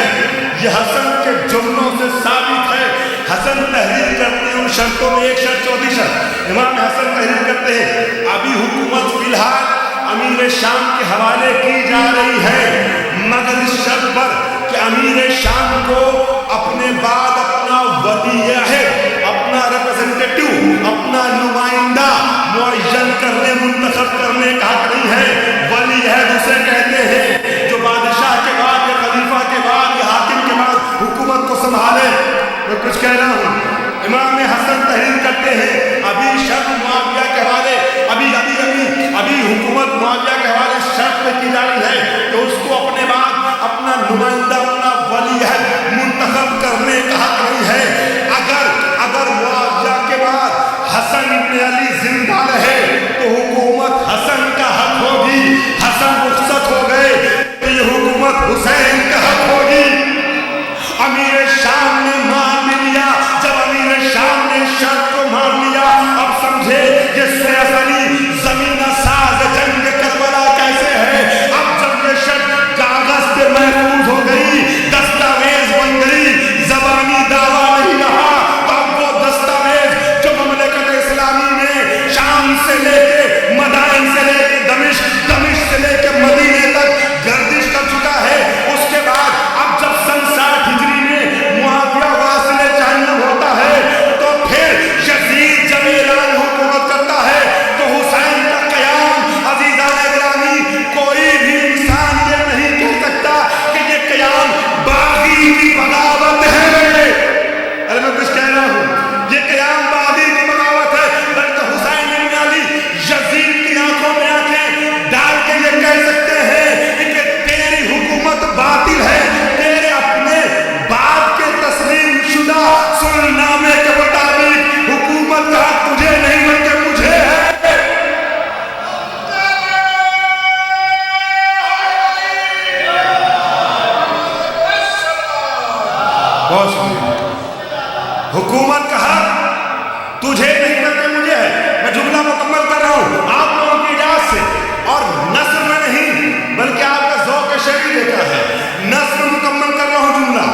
یہ حسن کے جملوں سے ثابت ہے حسن تحریر کرتے ہیں ان شرطوں میں ایک شرط چوتھی شرط امام حسن تحریر کرتے ہیں ابھی حکومت فی الحال امیر شام کے حوالے کی جا رہی ہے مگر اس شرط پر کہ امیر شام کو اپنے بعد اپنا ولی عہد اپنا ریپرزنٹیٹیو اپنا نمائندہ معین کرنے منتخب کرنے کا حق نہیں ہے ولی عہد اسے کہتے ہیں جو بادشاہ کے بعد یا خلیفہ کے بعد یا حاکم کے بعد حکومت کو سنبھالے میں کچھ کہہ رہا ہوں امام حسن تحریر کرتے ہیں ابھی شرط معاویہ کے حوالے ابھی حکومت معاویہ کے حوالے شرط پہ کی جا رہی ہے کہ اس کو اپنے بعد اپنا نمائندہ اپنا ولی عہد منتخب کرنے کا حق نہیں ہے اگر معاویہ کے بعد حسن ابن علی زندہ رہے تو حکومت حسن کا حق ہوگی حسن رخصت ہو گئے تو یہ حکومت حسین کا حق ہوگی امیر شام نے مان لیا جب امیر شام نے شرط کو مان لیا اب سمجھے یہ سیاسی زمین ساز جنگ کربلا کیسے ہے اب جب یہ شرط کاغذ پہ محفوظ ہو گئی دستاویز بن گئی زبانی دعویٰ نہیں رہا اب وہ دستاویز جو مملکت اسلامی میں شام سے لے کے مدائن سے لے کے دمشق سے لے کے مدینے تک گردش کر چکا ہے اس کے بعد اب جب سن 60 ہجری میں معاویہ واصل جہنم ہوتا ہے تو پھر یزید جب اعلان حکومت کرتا ہے تو حسین کا قیام عزیزان گرامی کوئی بھی انسان یہ نہیں کہہ سکتا کہ یہ قیام باغی کی بغاوت ہے ارے میں کچھ کہہ رہا ہوں یہ قیام باغی کی بغاوت ہے بلکہ حسین ابن علی یزید کی آنکھوں میں آنکھیں ڈال کے یہ کہہ سکتے ہیں کہ تیری حکومت باطل ہے تیرے اپنے باپ کے تسلیم شدہ سلنامے کے مطابق حکومت کا حق تجھے نہیں بلکہ مجھے ہے بہت شکریہ حکومت کا حق تجھے نہیں بلکہ مجھے ہے میں جملہ مکمل کر رہا ہوں آپ لوگوں کی اجازت سے اور نثر میں نہیں بلکہ آپ کا ذوق شعری دیتا ہے نثر مکمل کر رہا ہوں جملہ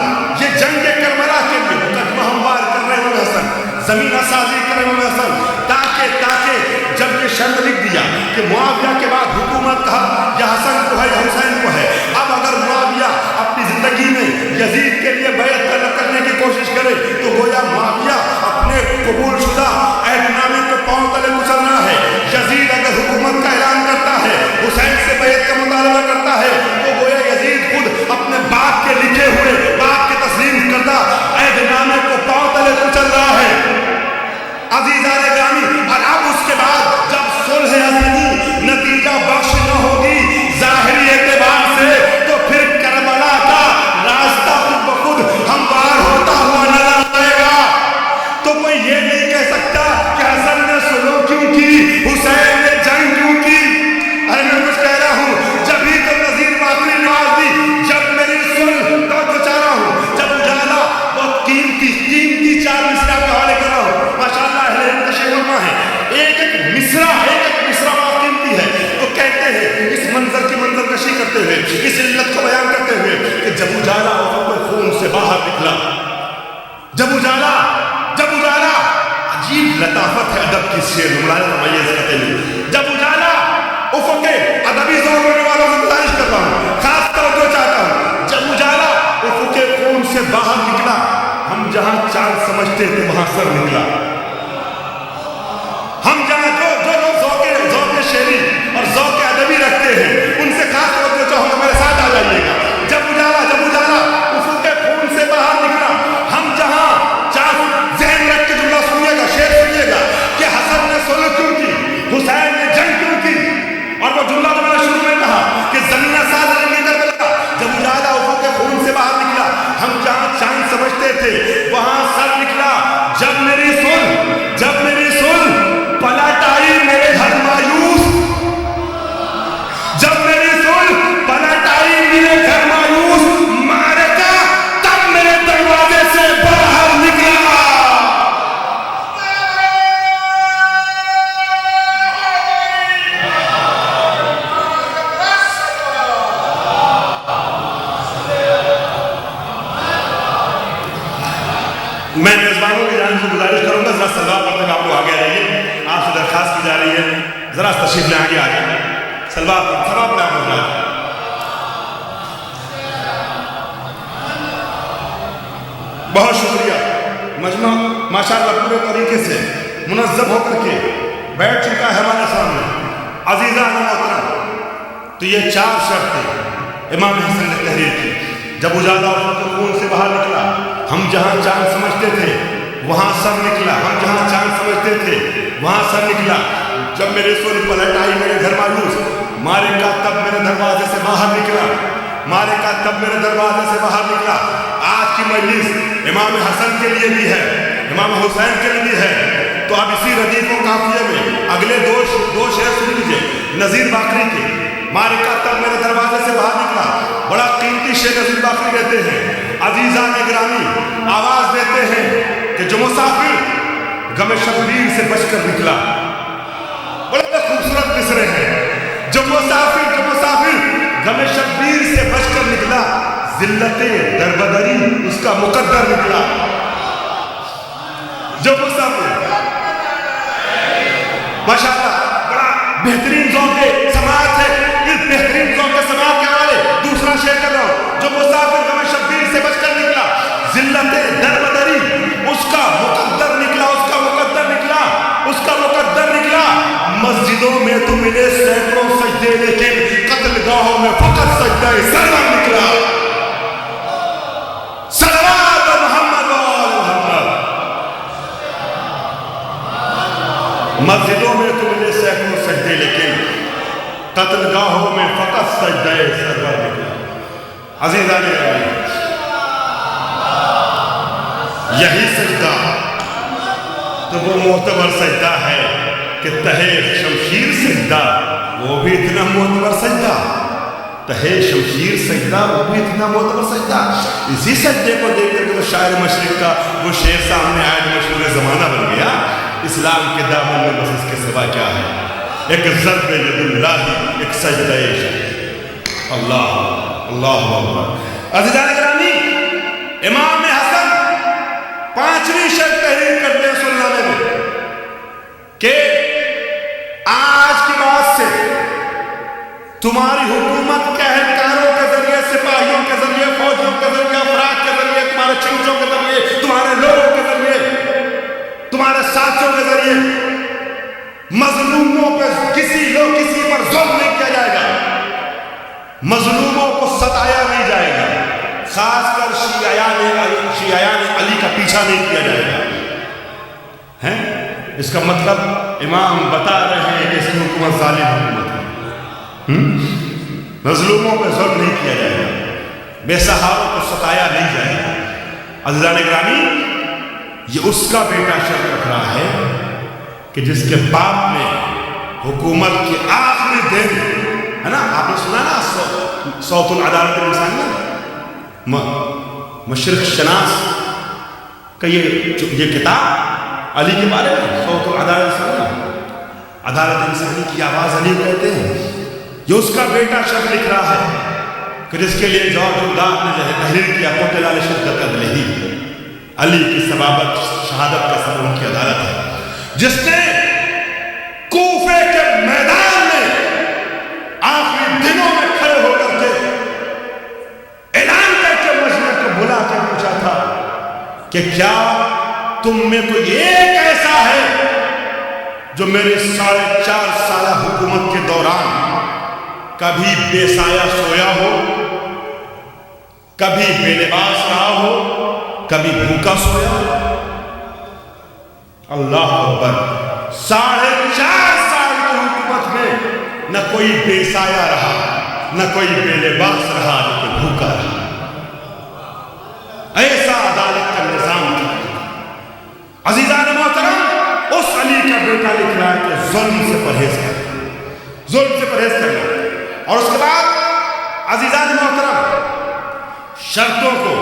یہ جنگ کربلا کے لیے مقدمہ ہموار کر رہے ہیں حسن زمینہ سازی کر رہے ہیں حسن تاکہ جب یہ شرط لکھ دیا کہ معاویہ کے بعد حکومت کا حق یا حسن کو ہے یا حسین کو ہے اب اگر معاویہ اپنی زندگی میں یزید کے لیے بیعت کرنے کی کوشش کرے تو گویا معاویہ اپنے قبول شدہ عہد نامے کو پاؤں تلے گزرنا ہے یزید اگر حکومت کا اعلان کرتا ہے حسین سے بیعت کا مطالبہ کرتا ہے تو گویا یزید خود اپنے باپ کے لکھے ہوئے باپ کے تسلیم کردہ عہد نامے کو پاؤں تلے کچل رہا ہے عزیزان گرامی اور اب اس کے بعد جب صلح عظیمی نتیجہ بخش نہ ہوگی ظاہری اعتبار سے تو پھر کربلا کا راستہ خود بخود ہموار ہوتا ہوا نظر آئے گا تو کوئی یہ نہیں کہہ سکتا کہ حسن نے صلح کیوں کی حسین نے جنگ کیوں کی ارے میں کچھ کہہ رہا ہوں جب ہی تو نظیر باقری نواز دی جب میری صلح تو بچارا ہوں جب اجالا بہت قیمتی 4 مصرع کا حوالے کر رہا ہوں ماشاءاللہ اہل علم تشریح فرما ہے ایک مصرع بہت قیمتی ہے تو کہتے ہیں اس منظر کی منظر کشی کرتے ہوئے اس علت کو بیان کرتے ہوئے کہ جب اجالا افق خون سے باہر نکلا جب اجالا عجیب لطافت ہے ادب کی شعر مولانا فرمائیے اس خطے میں، جب اجالا افق ادبی ذوق رکھنے والوں سے گزارش کرتا ہوں، خاص توجہ چاہتا ہوں، جب اجالا افق خون سے باہر نکلا، ہم جہاں چاند سمجھتے تھے وہاں سر نکلا. ہم جہاں جو لوگ ذوق شعری اور ذوق ادبی رکھتے ہیں ان سے خاص توجہ چاہوں گا، میرے ساتھ آ جائیے گا. جب اجالا افق خون سے باہر نکلا، ہم جہاں چاند، ذہن رکھ کے جملہ سنیے گا، شعر سنیے گا کہ حسن نے صلح کیوں کی، حسین نے جنگ کیوں کی، اور وہ جملہ جو میں نے شروع میں کہا کہ زمینہ ساز رنگی کربلا، جب اجالا افق خون سے باہر نکلا، ہم جہاں چاند سمجھتے تھے وہاں سر نکلا. جب میری سن پلٹ آئی میرے گھر مایوس، جب میری سن پلٹ آئی میرے گھر مایوس، معرکہ تب میرے دروازے سے باہر نکلا. میں میزبانوں کی جانب سے گزارش کروں گا ذرا سلوات پڑھتے آپ لوگ آگے رہیے. آپ سے درخواست کی جا رہی ہے ذرا تشریف لے آگے آگے سلوات پڑھیں آپ لوگ. بہت شکریہ. مجمع ماشاءاللہ پورے طریقے سے منظم ہو کر کے بیٹھ چکا ہے ہمارے سامنے. عزیزان محترم، تو یہ 4 شرطیں امام حسن نے تحریر کی. جب اجالا افق خون سے باہر نکلا، ہم جہاں چاند سمجھتے تھے وہاں سر نکلا، ہم جہاں چاند سمجھتے تھے وہاں سر نکلا. جب میرے سن پلٹ آئی میرے گھر مایوس، معرکہ تب میرے دروازے سے باہر نکلا، معرکہ تب میرے دروازے سے باہر نکلا. آج کی مجلس امام حسن کے لیے بھی ہے، امام حسین کے لیے بھی ہے. تو اب اسی ردیف و قافیے میں اگلے دو شعر سن لیجیے نذیر باقری کے. معرکہ تب میرے دروازے سے باہر نکلا، بڑا قیمتی شعر نذیر باقری کہتے ہیں. عزیزان گرامی آواز دیتے ہیں کہ جو مسافر غم شبیر سے بچ کر نکلا. بڑے خوبصورت مصرے ہیں. جو مسافر غم شبیر سے بچ کر نکلا، ذلت دربدری اس کا مقدر نکلا. جو مسافر ماشاءاللہ بڑا بہترین ذوق سماعت ہے. اس بہترین ذوق سماعت کے حوالے دوسرا شعر کر رہا ہوں. جو مسافر غم شبیر سے بچ کر نکلا، ذلت دربدری اس کا مقدر نکلا، اس کا مقدر نکلا، اس کا مقدر نکلا. مسجدوں میں تو ملے سینکڑوں سجدے لیکن قتل گاہوں میں فقط سجدہ سرور نکلا. صلوات محمد و آل محمد. مسجدوں میں تو ملے سینکڑوں سجدے لیکن قتل گاہوں میں فقط سجدہ سرور نکلا. عزیزان گرامی، یہی سجدہ تو وہ معتبر سجدہ ہے کہ تہے شمشیر سجدہ وہ بھی اتنا معتبر سجدہ، تہے شمشیر سجدہ وہ بھی اتنا معتبر سجدہ. اسی سجدے کو دیکھ کر کے تو شاعر مشرق کا وہ شعر سامنے آیا جو مشہور زمانہ بن گیا. اسلام کے دامن میں بس اس کے سوا کیا ہے؟ ایک ضرب ید اللہ، ایک سجدہ اللہ. اللہ اکبر. عزیزان گرامی، امام حسن 5ویں شرط تحریر کرتے ہیں سنانے میں کہ آج کی بات سے تمہاری حکومت کے اہلکاروں کے ذریعے، سپاہیوں کے ذریعے، فوجیوں کے ذریعے، افراد کے ذریعے، تمہارے چمچوں کے ذریعے، تمہارے لوگوں کے ذریعے، تمہارے ساتھیوں کے ذریعے مظلوموں پہ کسی پر ظلم نہیں کیا جائے گا، مظلوموں کو ستایا نہیں جائے گا، خاص کر شیعیان علی کا پیچھا نہیں کیا جائے گا. اس کا مطلب امام بتا رہے ہیں کہ اس کی حکومت ظالم حکومت ہے. مظلوموں پہ ظلم نہیں کیا جائے گا، بے سہاروں کو ستایا نہیں جائے گا. عزیزان گرامی، یہ اس کا بیٹا شرط رکھ رہا ہے کہ جس کے باپ نے حکومت کے آخری دن ہے نا، آپ نے سنا نا صوت العدالت الانسانیہ، مشرق شناس کا یہ کتاب علی کے بارے میں، صوت العدالت الانسانیہ، عدالت انسانی کی آواز علی کہتے ہیں. یہ اس کا بیٹا شرط لکھ رہا ہے کہ جس کے لیے جارج الداغ نے جو ہے تحریر کیا قتل علی شدت عدلہ، علی کی سبابت شہادت کا سبب ان کی عدالت ہے. جس نے کوفے کے میدان میں آخری دنوں میں کھڑے ہو کر کے اعلان کر کے مجمع کو بلا کے پوچھا تھا کہ کیا تم میں کوئی ایک ایسا ہے جو میرے 4.5 سالہ حکومت کے دوران کبھی بے سایہ سویا ہو، کبھی بے لباس رہا ہو، کبھی بھوکا سویا ہو؟ اللہ اکبر، 4.5 سال کی حکومت میں نہ کوئی بے سایہ رہا، نہ کوئی بے لباس رہا، نہ کوئی بھوکا رہا۔ ایسا عدالت کا نظام تھا۔ عزیزان محترم، اس علی کا بیٹا لکھ رہا ہے کہ ظلم سے پرہیز کرنا، ظلم سے پرہیز کرنا۔ اور اس کے بعد عزیزان محترم، شرطوں کو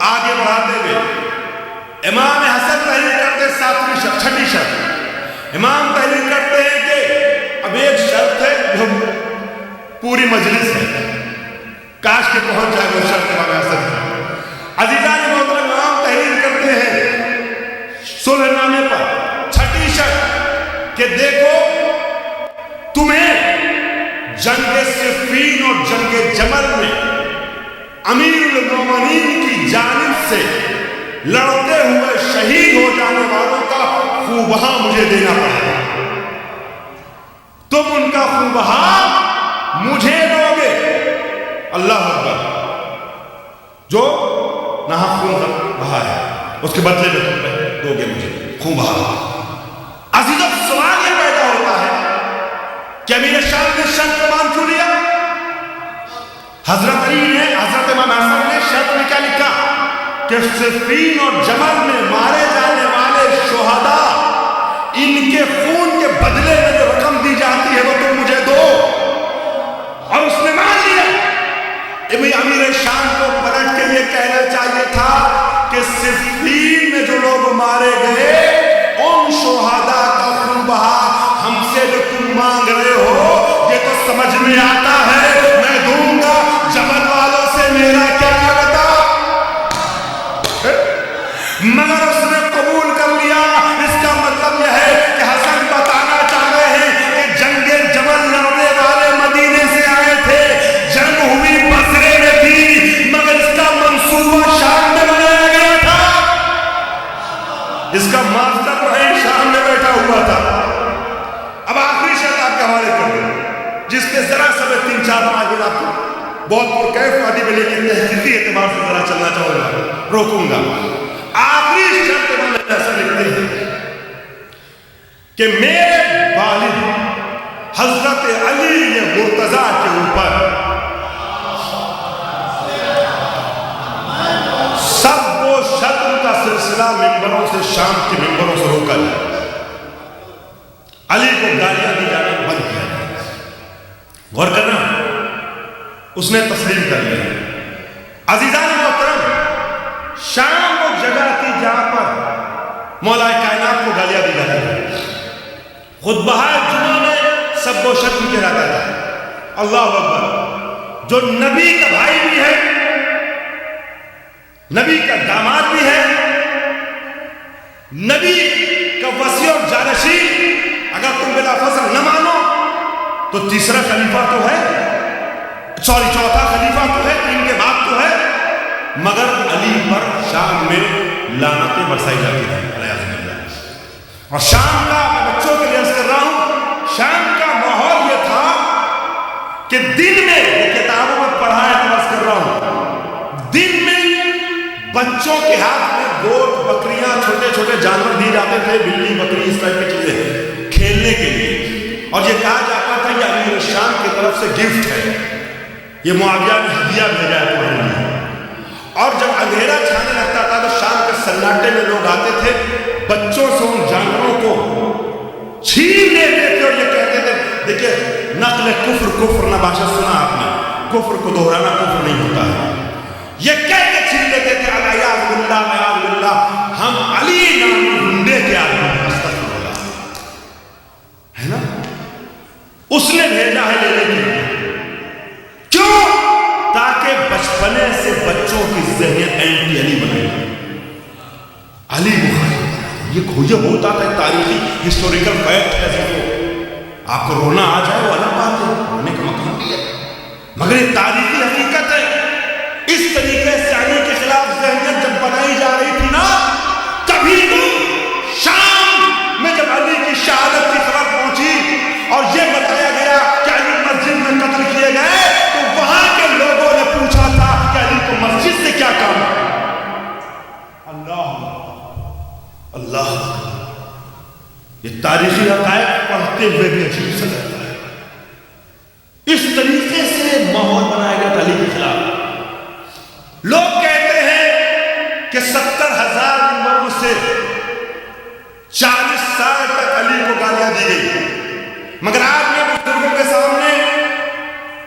آگے بڑھاتے ہوئے امام حسن تحریر کرتے 7ویں شرط، 6ٹھی شرط امام تحریر کرتے ہیں کہ اب ایک شرط ہے جو پوری مجلس ہے، کاش کہ پہنچ جائے وہ شرط امام حسن۔ عزیزان محترم، امام تحریر کرتے ہیں صلح نامے پر 6ٹھی شرط کہ دیکھو تمہیں جنگ صفین اور جنگ جمل میں امیر المومنین کی جانب سے لڑتے ہوئے شہید ہو جانے والوں کا خوبہ مجھے دینا پڑے گا، تم ان کا خوبہ مجھے دو گے۔ اللہ اکبر، جو نہا خون بہا ہے اس کے بدلے میں تم دو گے مجھے خوبہ۔ عزیز، اب سوال یہ پیدا ہوتا ہے کہ امیر شام نے شرط مان کیوں لیا؟ حضرت علی نے، حضرت امام حسن نے شرط میں کیا لکھا کہ صفین اور جمل میں مارے جانے والے شہداء، ان کے خون کے بدلے میں جو رقم دی جاتی ہے وہ تم مجھے دو۔ اور اس نے مان لیا۔ امیر شام کو پلٹ کے یہ کہنا چاہیے تھا کہ صفین میں جو لوگ مارے گئے ان شہداء کا خون بہا ہم سے جو تم مانگ رہے ہو یہ تو سمجھ میں آتا ہے، میں دوں گا، جمل والوں سے میرا کیا لگتا؟ مگر اس نے قبول کر لیا۔ اس کا مطلب یہ ہے کہ حسن بتانا چاہ رہے ہیں کہ جنگ جمل لڑنے والے مدینے سے آئے تھے، جنگ ہوئی بصرے میں تھی، مگر اس کا منصوبہ شام میں بنایا گیا تھا، اس کا ماسٹر پلان شام میں بیٹھا ہوا تھا۔ اب آخری شرط آپ کے حوالے کر دیں، جس پہ ذرا سا میں 3-4 آگے آپ کو بہت پرکیف وادی میں لیکن تحقیقی اعتبار سے ذرا چلنا چاہوں گا، روکوں گا۔ آخری شرط امام حسن لکھتے ہیں کہ میرے والد حضرت علی مرتضیٰ کے اوپر سب و شتم کا سلسلہ ممبروں سے، شام کے ممبروں سے روکا جائے، علی کو گالیاں دی جانا بند کیا جائے۔ غور کرنا، اس نے تسلیم کر لیا۔ عزیزان محترم، شام وہ جگہ تھی جہاں پر مولا کائنات کو گالیاں دی جاتی تھی، خطبہ جمعہ میں سب و شتم کیا جاتا تھا۔ اللہ اکبر، جو نبی کا بھائی بھی ہے، نبی کا داماد بھی ہے، نبی کا وصی اور جانشین، اگر تم بلا فضل نہ مانو تو تیسرا خلیفہ تو ہے، چوتھا خلیفہ تو ہے، 3 کے بعد تو ہے، مگر علی پر شام میں لعنتیں برسائی جاتی ہیں علیہ السلام۔ اور شام کا، میں بچوں کے لیے عرض کر رہا ہوں، شام کا ماحول یہ تھا کہ دن میں، یہ کتابوں میں پڑھا ہے تو عرض کر رہا ہوں، دن میں بچوں کے ہاتھ میں گوٹ، بکریاں، چھوٹے چھوٹے جانور دیے جاتے تھے، بلی، بکری، اس طرح کی چیزیں کھیلنے کے لیے، اور یہ کہا جاتا تھا کہ امیر شام کی طرف سے گفٹ ہے، یہ معاویہ نے ہدیہ بھیجا ہے تمہارے لیے۔ اور جب اندھیرا چھانے لگتا تھا تو شام کے سناٹے میں لوگ آتے تھے، بچوں سے ان جانوروں کو چھین لیتے تھے اور یہ کہتے تھے، دیکھیں نقل کفر نہ باشا سنا آپ نے، کفر کو دہرانا کفر نہیں ہوتا ہے، یہ کہہ کے چھین لیتے تھے، الیاذ باللہ، ہم علی نامی گنڈے کے آدمی ہیں، استغفر اللہ، ہے نا؟ اس نے بھیجا ہے لینے کے لیے، کیوں؟ تاکہ بچپنے سے بچوں کی ذہن اینٹی علی بنے، علی مخالف، یہ ہوتا تھا، تاریخی ہسٹوریکل فیکٹ ہے. آپ کو رونا آ جائے وہ الگ بات ہے، رونے کا مقام بھی ہے، مگر یہ تاریخی حقیقت ہے. اس طریقے سے علی کے خلاف ذہنیت جب بنائی جا رہی تھی نا، کبھی تو شام میں جب علی کی شہادت کی خبر پہنچی اور یہ بتایا گیا کہ علی مسجد میں قتل کیے گئے، تو وہاں کے لوگوں نے پوچھا تھا کہ علی کو مسجد سے کیا کام ہے. اللہ یہ تاریخی حقائق پڑھتے ہوئے بھی عجیب سا لگتا ہے. اس طریقے سے ماحول بنایا گیا علی کے خلاف. لوگ کہتے ہیں کہ 70,000 ممبروں سے 40 سال تک علی کو گالیاں دی گئی. مگر آپ نے بزرگوں کے سامنے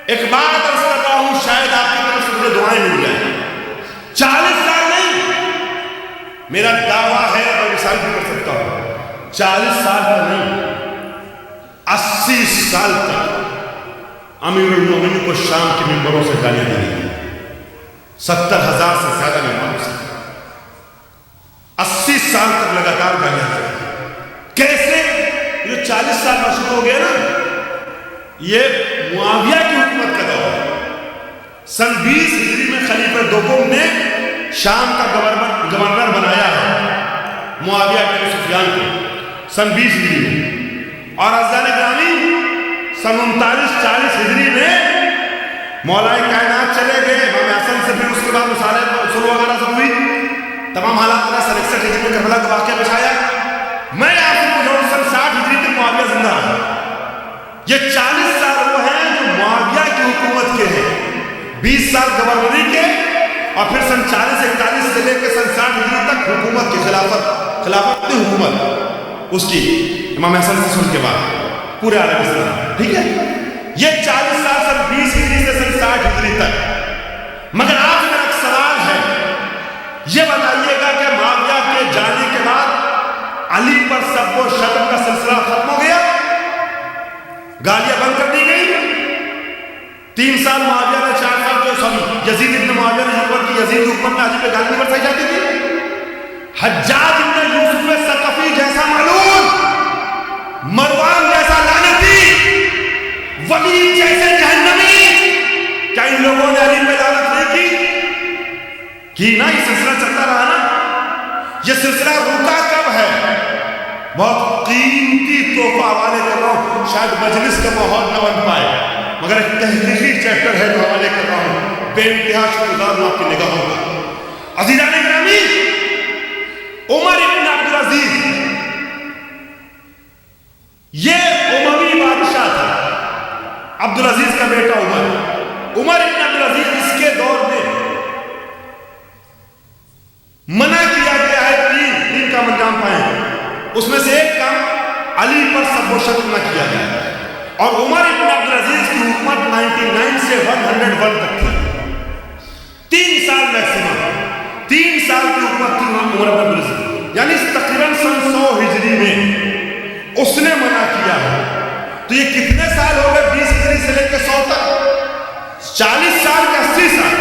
ایک بات عرض کرتا ہوں، شاید آپ کی طرف سے مجھے دعائیں مل جائیں. 40 سال نہیں، میرا دعویٰ ہے، میں مثال بھی کر سکتا ہوں، 40 سال تک نہیں، 80 سال تک امیر المومنین کو شام کے ممبروں سے گالیاں دی گئی. 70,000 سے زیادہ ممبروں سے 80 سال تک لگاتار گالیاں دی گئی. کیسے؟ جو 40 سال مشروع ہو گیا نا، یہ معاویہ کی حکومت کا دور ہے. سن 20 ہجری میں خلیفہ دوم نے شام کا گورنر بنایا ہے معاویہ بن سفیان کو سن 20 ہجری میں، اور اذان گرامی سن 39-40 ہجری میں مولائے کائنات چلے گئے. امام حسن سے پھر اس کے بعد مصالح سلو وغیرہ سب ہوئی، تمام حالات کا. سن 61 ہجری میں کربلا کا واقعہ پیش آیا. میں آپ سے پوچھوں سن 60 ہجری تک معاویہ زندہ رہا. یہ 40 سال وہ ہیں جو معاویہ کی حکومت کے ہیں، 20 سال گورنری کے، اور پھر سن 40-41 سے لے کے سن 60 ہجری تک حکومت کی خلافت کی حکومت اس کی امام حسن سے سن کے بعد پورے عالم اسلام. ٹھیک ہے، یہ 40 سال سن 20 ہجری سے سن 60 ہجری تک. مگر آج میرا ایک سوال ہے، یہ بتائیے گا کہ معاویہ کے جانے کے بعد علی پر سب و شتم کا سلسلہ ختم ہو گیا، گالیاں بند کر دی گئی. 3 سال معاویہ نے 4 سال جو یزید ابن معاویہ نے حکومت کی، یزید کی حکومت میں علی پہ گالی برسائی جاتی تھی. حجاج ابن یوسف ثقفی جیسا معلوم، مروان جیسا لعنتی، ولید جیسے جہنمی، کیا ان لوگوں نے علی پہ لعنت نہیں کی نا؟ یہ سلسلہ چلتا رہا نا. یہ سلسلہ رکا کب ہے؟ بہت قیمتی تحفہ حوالے کر رہا ہوں، شاید مجلس کا ماحول نہ بن پائے، مگر ایک تحقیقی چیپٹر ہے جو حوالے کر رہا ہوں، بے انتہا شکرگزار ہوں آپ کی نگاہوں کا. عزیزان گرامی، عمر ابن عبدالعزیز یہ اموی بادشاہ تھا، عبدالعزیز کا بیٹا عمر ابن عبدالعزیز. اس کے دور میں منع کیا گیا ہے 3 کام انجام پائیں. اس میں سے ایک کام علی پر سب و شتم نہ کیا گیا ہے. اور عمر ابن عبدالعزیز کی حکومت 99 سے 101 تک تھی، 3 سال میکسیمم. 3 سال کی حکومت تھی عمر ابن عبدالعزیز، یعنی تقریباً سن 100 ہجری میں اس نے منع کیا ہے. تو یہ کتنے سال ہو گئے؟ 20 ہجری سے لے کے 100 تک، 40 سال کے 80 سال،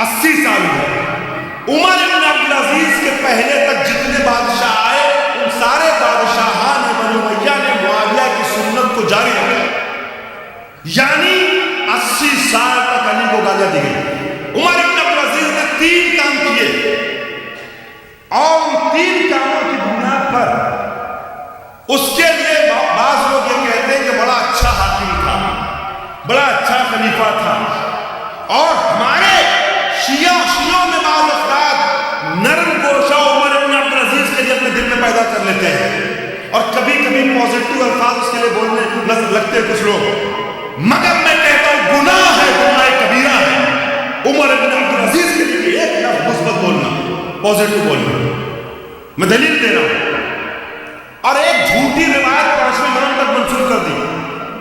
80 سال ہوئے. عمر ابن عبدالعزیز کے پہلے تک جتنے بادشاہ آئے، ان سارے بادشاہان بنو امیہ نے معاویہ کی سنت کو جاری رکھا، یعنی 80 سال تک علی کو گالیاں دی گئی. عمر ابن عبدالعزیز نے 3 کام کیے، اور ان 3 کاموں کی بنیاد پر اس کے لیے بعض لوگ یہ کہتے ہیں کہ بڑا اچھا حاکم تھا، بڑا اچھا خلیفہ تھا. اور ہمارے شیعوں میں بعض افراد نرم گوشہ عمر ابن عبدالعزیز کے لیے اپنے دل میں پیدا کر لیتے ہیں، اور کبھی کبھی پازیٹیو الفاظ اس کے لیے بولنے لگتے کچھ لوگ. مگر میں کہتا ہوں گناہ ہے، گناہ کبیرہ ہے عمر ابن عبدالعزیز کے لیے ایک لفظ مثبت بولنا، پازیٹیو بولنا. میں دلیل دے رہا ہوں. اور ایک جھوٹی روایت 5ویں امام تک منسوخ کر دی،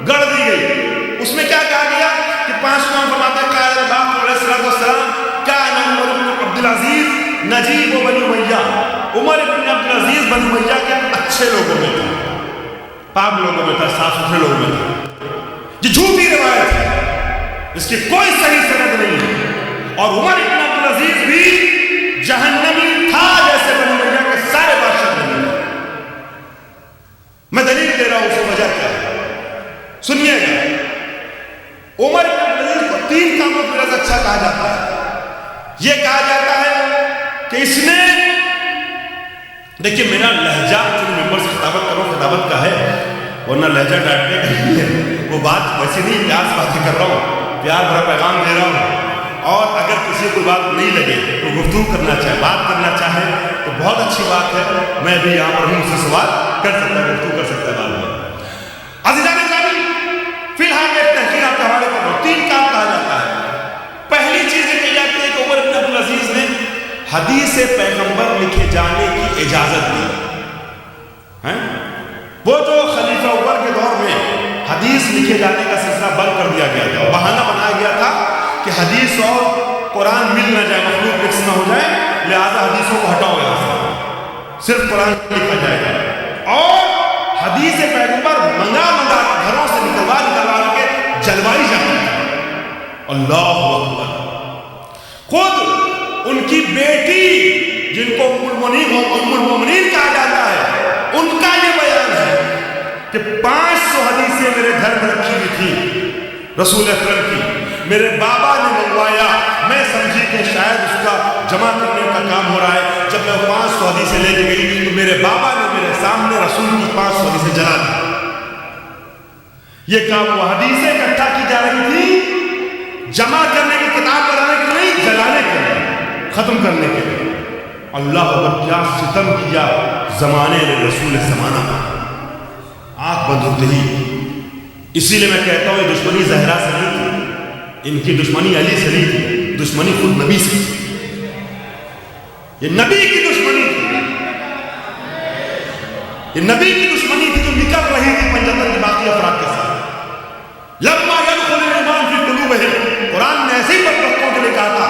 گڑ دی گئی. اس میں کیا کہا گیا کہ 5 امام فرماتے ہیں قائل باپ علیہ السلام کان عمر ابن عبدالعزیز نجیب و بنی امیہ، عمر ابن عبدالعزیز بنی امیہ کے اچھے لوگوں میں تھا، پاک لوگوں میں تھا، صاف ستھرے لوگوں میں تھا. یہ جھوٹی روایت ہے، اس کی کوئی صحیح سند نہیں ہے. اور عمر ابن عبدالعزیز بھی جہنمی تھا جیسے بنی امیہ کے سارے بادشاہ. کہ اس نے دیکھیے میرا لہجہ جو ممبر سے خطابت کروں خطابت کا ہے ورنہ لہجہ ڈانٹنے کا نہیں ہے، وہ بات ویسے نہیں، پیار سے باتیں کر رہا ہوں، پیار بھرا پیغام دے رہا ہوں، اور اگر کسی کو بات نہیں لگے تو گفتگو کرنا چاہے، بات کرنا چاہے تو بہت اچھی بات ہے، میں بھی یہاں پر ہوں، سے سوال کر سکتا ہے، گفتگو کر سکتا ہے بعد میں۔ عزیزان گرامی، فی الحال ایک تحقیق آپ کے حوالے کر رہا ہوں، 3 کام کہا جاتا ہے۔ پہلی چیز یہ کہی جاتی ہے کہ عمر بن عبدالعزیز نے حدیث پیغمبر لکھے جانے کی اجازت دی۔ وہ جو خلیفہ عمر کے دور میں حدیث لکھے جانے کا سلسلہ بند کر دیا گیا تھا، بہانہ بنایا گیا تھا کہ حدیث اور قرآن مل نہ جائے، مخلوط مکس نہ ہو جائے، لہذا حدیثوں کو ہٹاؤ یہاں سے، صرف قرآن لکھا جائے گا، اور حدیث پیغمبر منگا گھروں سے نکلوا کے جلوائی جاتی ہے۔ اللہ اکبر، خود ان کی بیٹی جن کو ام المومنین کہا جاتا ہے، ان کا یہ بیان ہے کہ 500 حدیثیں میرے گھر میں رکھی ہوئی تھی رسول اکرم کی، میرے بابا نے منگوایا، میں سمجھی کہ شاید اس کا جمع کرنے کا کام ہو رہا ہے، جب میں 500 حدیثیں لے کے گئی تو میرے بابا نے میرے سامنے رسول کی 500 حدیثیں جلا دی۔ یہ کام وہ حدیثیں اکٹھا کی جا رہی تھی جمع کرنے کی، کتاب بنانے کے لیے، جلانے کے لیے، ختم کرنے کے لیے۔ اللہ اکبر، کیا ستم کیا زمانے نے رسول زمانہ آنکھ بند ہوتے ہی۔ اسی لیے میں کہتا ہوں یہ دشمنی زہرا سے نہیں تھی، ان کی دشمنی علی سے نہیں تھی، دشمنی خود نبی سے تھی، یہ نبی کی دشمنی تھی، یہ نبی کی دشمنی تھی جو نکل رہی تھی پنجتن کے باقی افراد کے ساتھ۔ لما يدخل الایمان فی قلوبہم، قرآن نے ایسے ہی بدبختوں کے لیے کہا تھا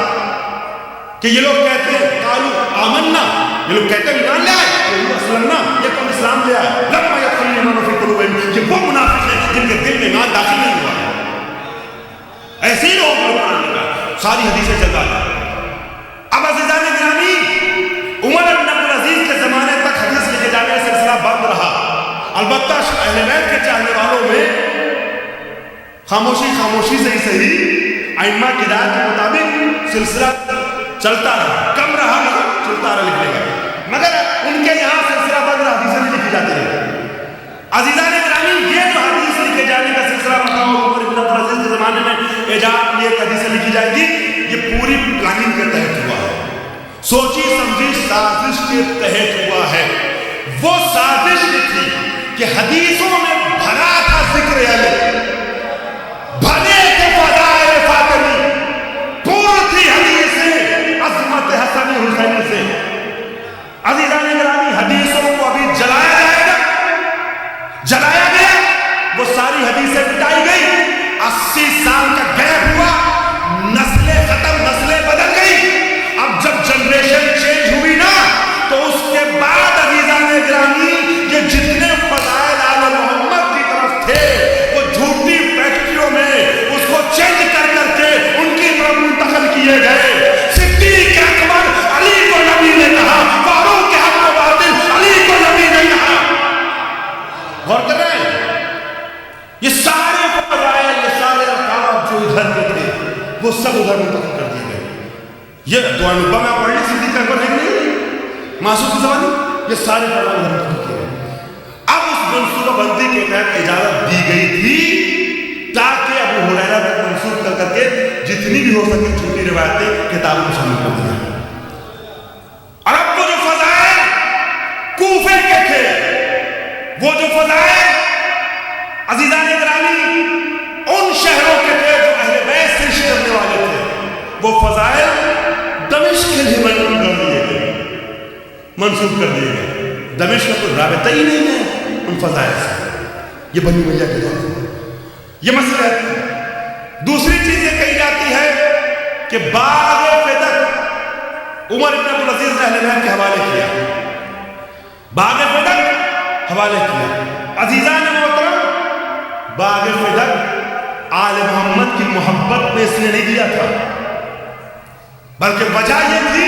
کہ یہ لوگ کہتے ہیں قالوا آمنا، یہ لوگ کہتے ہیں ایمان لے آئے، اسلمنا، یہ کون اسلام لے آئے، لما يدخل الایمان فی قلوبہم، یہ وہ منافق ہیں جن کے دل میں ایمان داخل نہیں ہوا ہے، ایسے ہی لوگ قرآن نے کہا، ساری حدیثیں چلتا ہے۔ اب عزیزان گرامی، عمر بن عبدالعزیز کے زمانے تک حدیث لکھے جانے کا سلسلہ بند رہا، البتہ اہل بیت کے چاہنے والوں میں خاموشی سے ہی صحیح، ائمہ کی ہدایت کے مطابق سلسلہ چلتا رہا، کم رہا چلتا رہا لکھنے کا، مگر ان کے یہاں سلسلہ بند رہا، حدیثیں نہیں لکھی جاتی رہی۔ عزیزان گرامی، یہ جو حدیث لکھے جانے کا سلسلہ بتا ہو عمر بن عبدالعزیز کے زمانے میں ایجاد یہ حدیثیں لکھی جائے گی، یہ پوری پلاننگ کے تحت ہوا ہے، سوچی سمجھی سازش کے تحت ہوا ہے۔ وہ سازش یہ تھی کہ حدیثوں میں بھرا تھا ذکر علی، بھلے کے فضائل فاطمی، پور تھی حدیثیں عظمت حسن حسین سے۔ عزیزان گرامی، حدیثوں کو ابھی جلایا جائے گا، جلایا گیا، وہ ساری حدیثیں مٹائی گئی، 80 سال کا گیپ ہوا، نسلیں ختم، نسلیں بدل گئی۔ اب جب جنریشن چینج ہوئی نا تو اس کے بعد عزیزان گرامی یہ جتنے فضائل آل محمد کی طرف تھے وہ جھوٹی فیکٹریوں میں اس کو چینج کر کے ان کی طرف منتقل کیے گئے۔ صدیق اکبر علی کو نبی نے کہا، فاروق حق و باطل علی کو نبی نے کہا۔ غور کر رہے ہیں، یہ سارے فضائل، یہ سارے ارکان جو ادھر کے تھے وہ سب ادھر منتقل کر دیے گئے۔ یہ دعا نبا میں پڑھ لی، صدیق اکبر ہے نہیں معصوم کی زبانی، یہ سارے فضائل ادھر منتقل کیے گئے۔ اب اس منصوبہ بندی کے تحت اجازت دی گئی تھی تاکہ ابو ہریرہ تک منسوخ کر کے جتنی بھی ہو سکے چھوٹی روایتیں کتابوں میں شامل کر دیا۔ اور اب وہ جو فضائل کوفے کے تھے، وہ جو فضائل عزیزان گرامی ان شہروں کے تھے جو اہل بیت سے عشق کرنے والے تھے، وہ فضائل دمشق کے لیے منسوخ کر دیے گئے، منسوخ کر دیے گئے۔ دمشق کا کوئی رابطہ ہی نہیں ہے ان فضائل سے، یہ بنی امیہ کے دور میں یہ مسئلہ ہے۔ دوسری چیز یہ کہی جاتی ہے کہ باغ فدق عمر بن عبدالعزیز نے اہل بیت کے حوالے کیا، باغ فدق حوالے کیا۔ عزیزان محترم، باغ فدق آل محمد کی محبت میں اس نے نہیں دیا تھا، بلکہ وجہ یہ تھی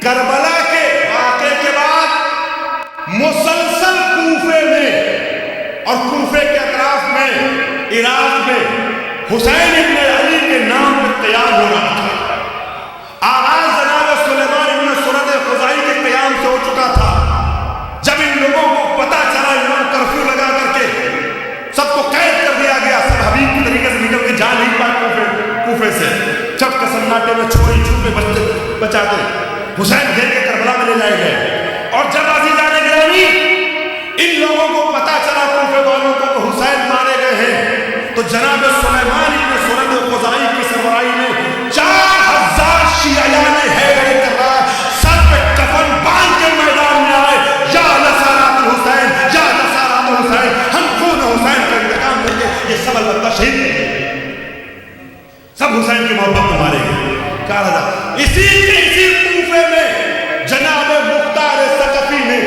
کربلا کے واقعے کے بعد مسلسل کوفے میں اور کوفے کے اطراف میں، عراق میں حسین ابن علی کے نام پر تیار ہو رہا تھا۔ آغاز جناب سلیمان ابن حسین گھیر کے کربلا میں لے جائے گئے. اور جب عزیزان گرامی ان لوگوں کو پتا چلا کوفے والوں کو کہ حسین مارے گئے ہیں, تو جناب سلیمان ابن سرد خزاعی کی سربراہی میں 4000 شیعیان حیدر کرار سر پہ کفن باندھ کے میدان میں آئے, یا نصارات الحسین, یا نصارات الحسین, ہم خون حسین کا انتقام لیں گے. یہ سب اللہ شہید ہیں, سب حسین کی محبت میں مارے گئے. اسی کوفے میں جناب مختار ثقفی نے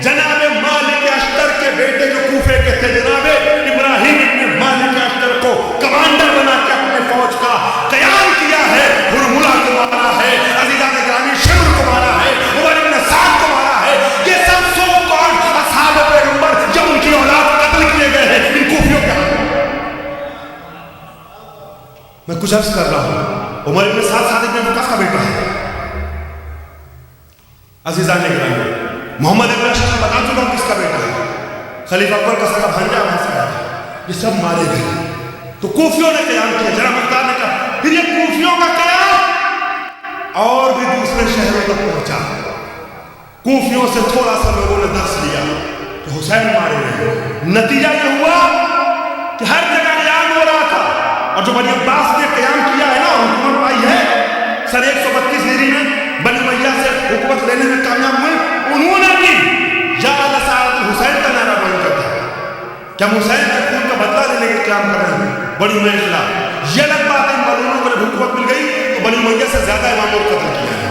جناب مالک اشتر کے بیٹے جو کوفے کے تھے جناب ابراہیم ابن مالک اشتر کو کمانڈر بنا کے اپنے فوج کا قیام کیا ہے. ہرملہ کو مارا ہے, عزیزان گرامی شمر کو مارا ہے, عمر ابن سعد کو مارا ہے. یہ سب سو کون اصحاب پیغمبر یا ان کی اولاد قتل کیے گئے ہیں ان کوفیوں کے ہاتھ. میں کچھ عرض کر رہا ہوں, عمر ابن سعد صادق بن وقاص کا بیٹا ہے. عزیزان گرامی محمد ابن اشرف میں بتا چکا ہوں کس کا بیٹا ہے, خلیفہ اکبر کا سگا بھانجا وہاں سے آیا تھا. یہ سب مارے گئے. تو کوفیوں نے قیام کیا. جناب مختار نے کہا پھر یہ کوفیوں کا قیام اور بھی دوسرے شہروں تک پہنچا. کوفیوں سے تھوڑا سا لوگوں نے درس لیا کہ حسین مارے گئے. نتیجہ یہ ہوا کہ ہر جگہ قیام ہو رہا تھا, اور جو بنی عباس نے قیام کیا ہے نا, حکومت پائی ہے, سن 132 ہجری میں بنی امیہ سے حکومت لینے میں کامیاب ہوئے, انہوں نے بھی یا نصارات الحسین کا نعرہ بلند کر دیا کہ ہم حسین کے خون کا بدلہ لینے کے قیام کر رہے ہیں بنی امیہ کے خلاف. یہ الگ بات ہے, ان معلوموں کو جب حکومت مل گئی تو بنی امیہ سے زیادہ اماموں کو قتل کیا ہے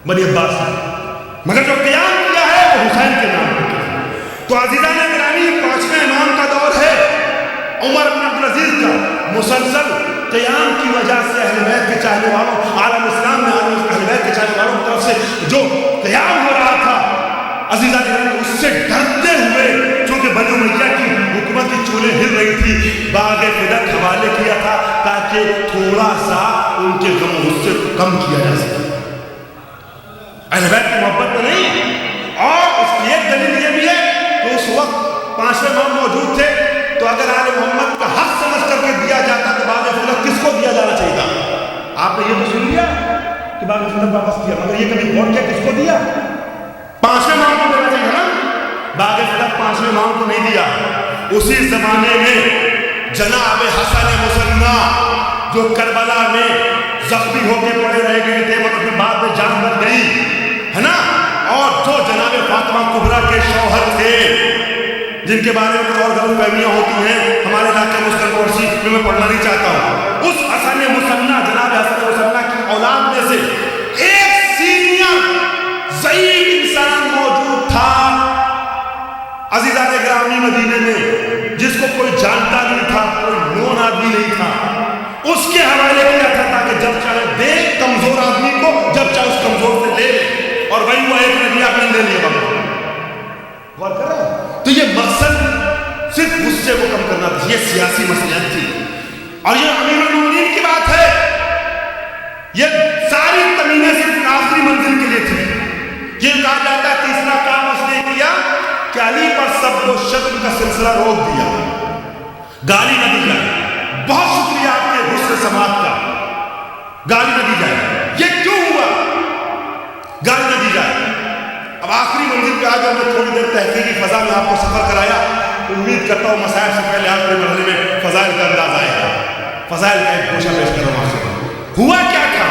بنی عباس نے, مگر جو قیام کیا ہے وہ حسین کے نام پر کیا ہے. تو عزیزان گرامی 5ویں امام کا دور ہے عمر بن عبدالعزیز کا. مسلسل قیام کی وجہ سے اہل بیت کے چاہنے والوں, عالم اسلام میں اہل بیت کے چاہنے والوں کی طرف سے جو قیام ہو رہا تھا, عزیزان گرامی اس سے ڈرتے ہوئے, چونکہ بنی امیہ کی حکومت کی چولیں ہل رہی تھی, باغ فدق حوالے کیا تھا تاکہ تھوڑا سا ان کے غم و غصے کو کم کیا جا سکے. اہل بیت کی محبت میں نہیں. اور اس کی ایک دلیل یہ بھی ہے کہ اس وقت 5ویں امام موجود تھے, تو اگر آل محمد کا حق سمجھ کر کے دیا جاتا تو باغ فدق کس کو دیا جانا چاہیے تھا؟ آپ نے یہ تو سن لیا کہ باغ فدق واپس کیا, مگر یہ کبھی غور کیا کس کو دیا؟ 5ویں امام کو دینا چاہیے نا. باغ فدق 5ویں امام کو نہیں دیا. اسی زمانے میں جناب حسن مصنع جو کربلا میں زخمی ہو کے پڑے رہ گئے تھے, مگر پھر بعد میں جان بچ گئی ہے نا, اور جو جناب فاطمہ کبریٰ کے شوہر تھے جن کے بارے میں اور غلط فہمیاں ہوتی ہیں ہمارے علاقے میں, اس کنٹروورسی میں پڑھنا نہیں چاہتا ہوں. اس حسن مصنع, جناب حسن مصنع کی اولاد میں سے ایک سینئر ضعیف انسان موجود تھا عزیزان گرامی مدینے میں, جس کو کوئی جانتا نہیں تھا, کوئی نون آدمی نہیں تھا. اس کے حوالے کیا تھا تاکہ جب چاہے دے کمزور آدمی کو, جب چاہے اس کمزور سے لے, اور وہی وہ ایک نے دیا اپنے لے لیا. غور کرو, تو یہ مقصد صرف غصے کو کم کرنا تھا, یہ سیاسی مصلحت تھی. اور یہ امیر المومنین کی بات ہے, یہ ساری تمینیں صرف آخری منزل کے لیے تھی. یہ کہا جاتا ہے تیسرا کام اس نے کیا کہ علی پر سب و شتم کا سلسلہ روک دیا, گالی نہ دی جائے. بہت شکریہ آپ کے حسن سماعت کا, گالی نہ دی جائے. یہ کیوں ہوا گالی نہ دی جائے؟ اب آخری منزل پہ آج میں تھوڑی دیر تحقیقی فضا میں آپ کو سفر کرایا, امید کرتا ہوں مسائل سے پہلے آخری مرحلے میں فضائل کا انداز آئے گا. فضائل کا ایک گوشہ پیش کر رہا ہوں آپ سے. ہوا کیا تھا؟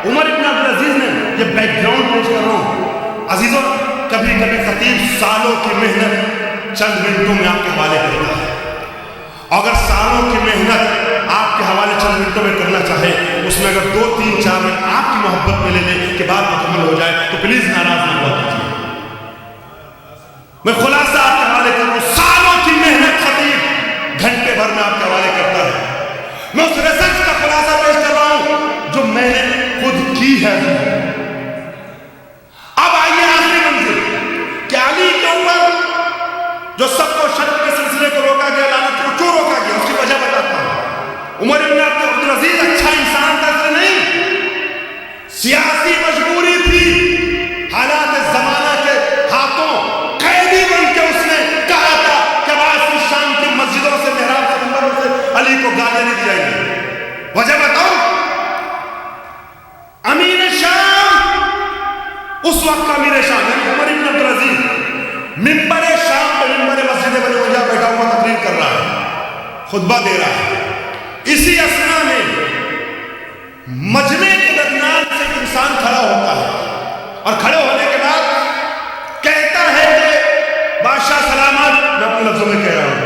عمر ابن عبدالعزیز نے, یہ بیک گراؤنڈ پیش کر رہا ہوں عزیزوں, کبھی کبھی خطیب سالوں کی محنت چند منٹوں میں آپ کے حوالے کرتا ہے. اگر سالوں کی محنت آپ کے حوالے چند منٹوں میں کرنا چاہے, اس میں اگر 2 3 4 منٹ آپ کی محبت میں لے لیں کہ بات مکمل ہو جائے, تو پلیز ناراض نہ ہوا کیجیے. میں خلاصہ آپ کے حوالے کر رہا ہوں. سالوں کی محنت خطیب گھنٹے بھر میں آپ کے حوالے کرتا ہے. میں اس ریسرچ کا خلاصہ پیش کر رہا ہوں جو میں نے خود کی ہے. اب آئیے آخری منزل کہ علی کے اوپر جو سب کو شک کے سلسلے کو روکا گیا, لعنت کو کیوں روکا گیا, اس کی وجہ بتاتا ہوں. عمر ابن عبدالعزیز اچھا انسان تھا نہیں, سیاسی مجبوری تھی, حالات زمانہ کے ہاتھوں قیدی بن کے اس نے کہا تھا کہ بعض شام کی مسجدوں سے, محراب سے, منبروں سے علی کو گالیاں نہیں دی جائیں گی. وجہ بتاؤ, امین شام اس وقت کا امیر شام عمر بن عبدالعزیز منبر شام پہ منبر مسجد بنی وجہ بیٹھا ہوا تقریر کر رہا ہے، خطبہ دے رہا ہے. اسی اثنا میں مجمع کے درمیان سے ایک انسان کھڑا ہوتا ہے اور کھڑے ہونے کے بعد کہتا ہے کہ بادشاہ سلامت، میں اپنے لفظوں میں کہہ رہا ہوں،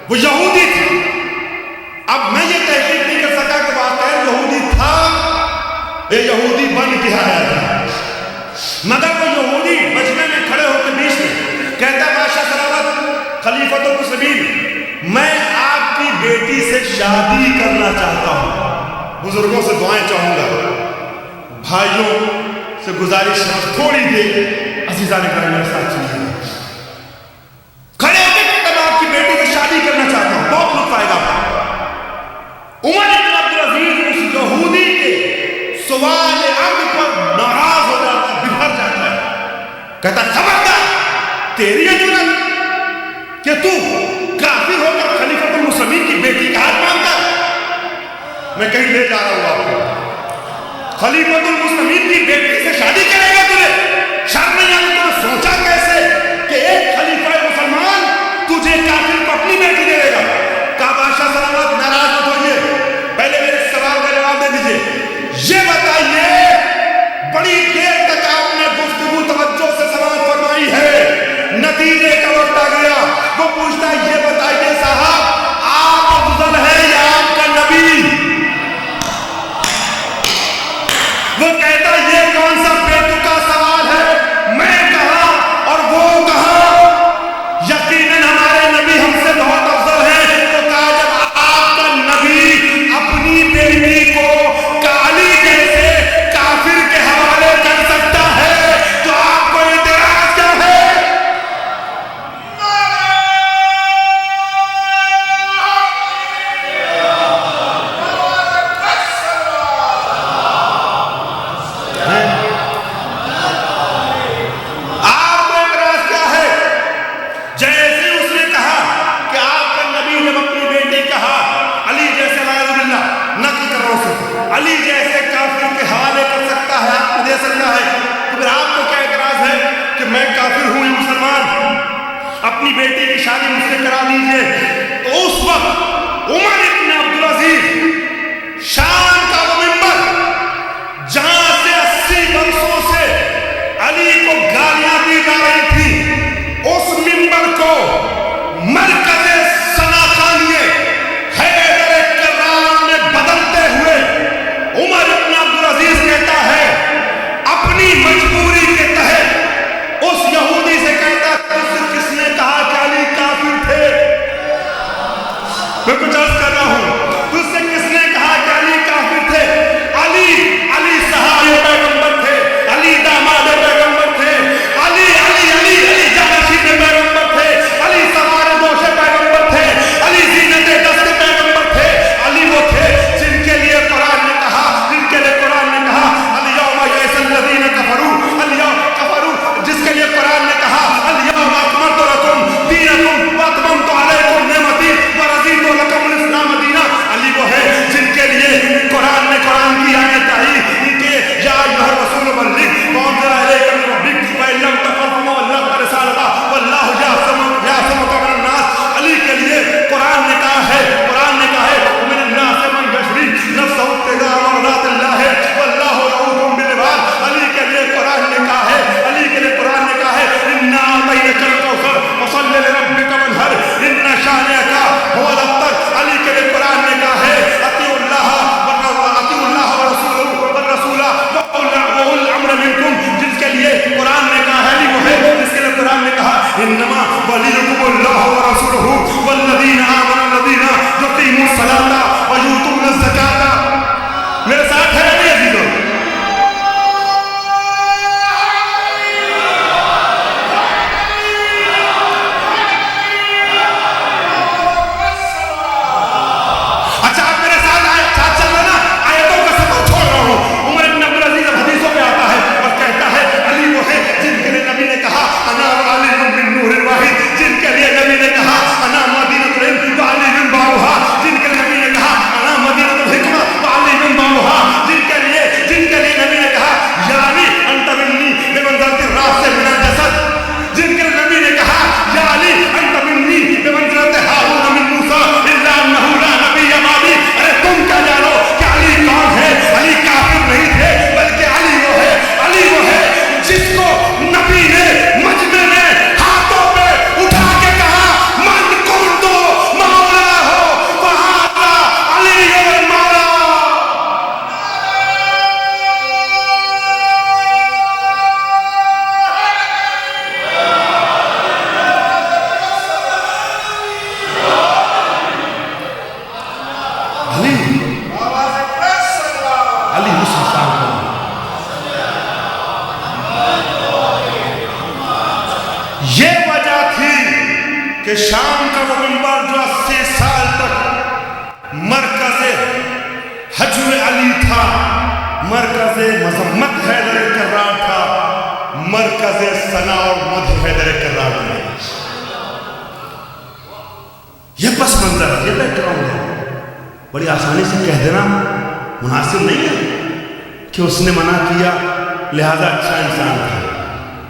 وہ یہودی تھا. اب میں یہ تحقیق نہیں کر سکا کہ واقعی یہودی تھا یہ یہودی بن کے آیا تھا، مگر وہ یہودی مجمع میں کھڑے ہو کے بیچ میں کہتا ہے بادشاہ سلامت، خلیفۃ المسلمین، میں آپ کی بیٹی سے شادی کرنا چاہتا ہوں. بزرگوں سے دعائیں چاہوں گا، بھائیوں سے گزارش ہے تھوڑی دیر عزیزان کرام میرے ساتھ سنیے. کھڑے ہو کے کہتا میں آپ کی بیٹی سے شادی کرنا چاہتا ہوں، بہت لطف آئے گا. عمر بن عبدالعزیز اس یہودی کے سوال عقل پر ناراض ہو جاتا ہے، بگھر جاتا ہے، کہتا خبردار تیری یہ جرأت کہ تو کافر ہو کر خلیفۃ المسلمین کی بیٹی کا ہاتھ مانگتا ہے. میں کہیں لے جا رہا ہوں آپ کو، خلیفۃ المسلمین کی بیٹی سے شادی کرے گا تجھے؟ شرم نہیں آئی؟ تو نے سوچا کیسے کہ ایک خلیفہ مسلمان تجھے کافر کو اپنی بیٹی دے دے گا؟ کہا بادشاہ سلامت ناراض مت ہوئیے، پہلے میرے سوال کا جواب دے دیجئے. یہ بتائیے بڑی دیر تک آپ نے گفتگو توجہ سے سماعت فرمائی ہے، نتیجے کا وقت آ گیا. وہ پوچھتا ہے یہ بتائیے صاحب آپ افضل ہے یا آپ کا نبی؟ وہ کہتا یہ کون سا بیتکا سوال ہے، میں کہا اور وہ کہا، یقیناً ہمارے نبی ہم سے بہت افضل ہے. تو کہا جب آپ کا نبی اپنی بیٹی کو کالی جیسے کافر کے حوالے کر سکتا ہے تو آپ کو اعتراض کیا ہے؟ آپ کو اعتراض کیا ہے؟ جیسے اس نے کہا کہ آپ کا نبی جب اپنی بیٹی کہا علی جیسے نعوذ باللہ نقل کر رہا ہوں علی جیسے کافر کے حوالے کر سکتا ہے، آپ کو دے سکتا ہے، تو پھر آپ کو کیا اعتراض ہے کہ میں کافر ہوں یا مسلمان، اپنی بیٹی کی شادی مجھ سے کرا لیجئے. تو اس وقت عمر بن عبدالعزیز شام کا وہ منبر جہاں سے 80 برسوں سے علی کو گالیاں دی جا رہی تھی، اس منبر کو مرکز سناخانیے حیدر کررام میں بدلتے ہوئے عمر بن عبدالعزیز کہتا ہے اپنی مجبوری کے تحت اس یہودی سے کہتا کس نے کہا کہ علی کافر تھے؟ میں کچھ عرض کر رہا ہوں کہ شام کا وہ منبر جو 80 سال تک مرکز حجم علی تھا، مرکز مذمت حیدر کرار تھا، مرکز ثنا اور مدح حیدر کرار تھا. یہ پس منظر ہے، یہ بیک گراؤنڈ ہے. بڑی آسانی سے کہہ دینا مناسب نہیں ہے کہ اس نے منع کیا لہذا اچھا انسان تھا.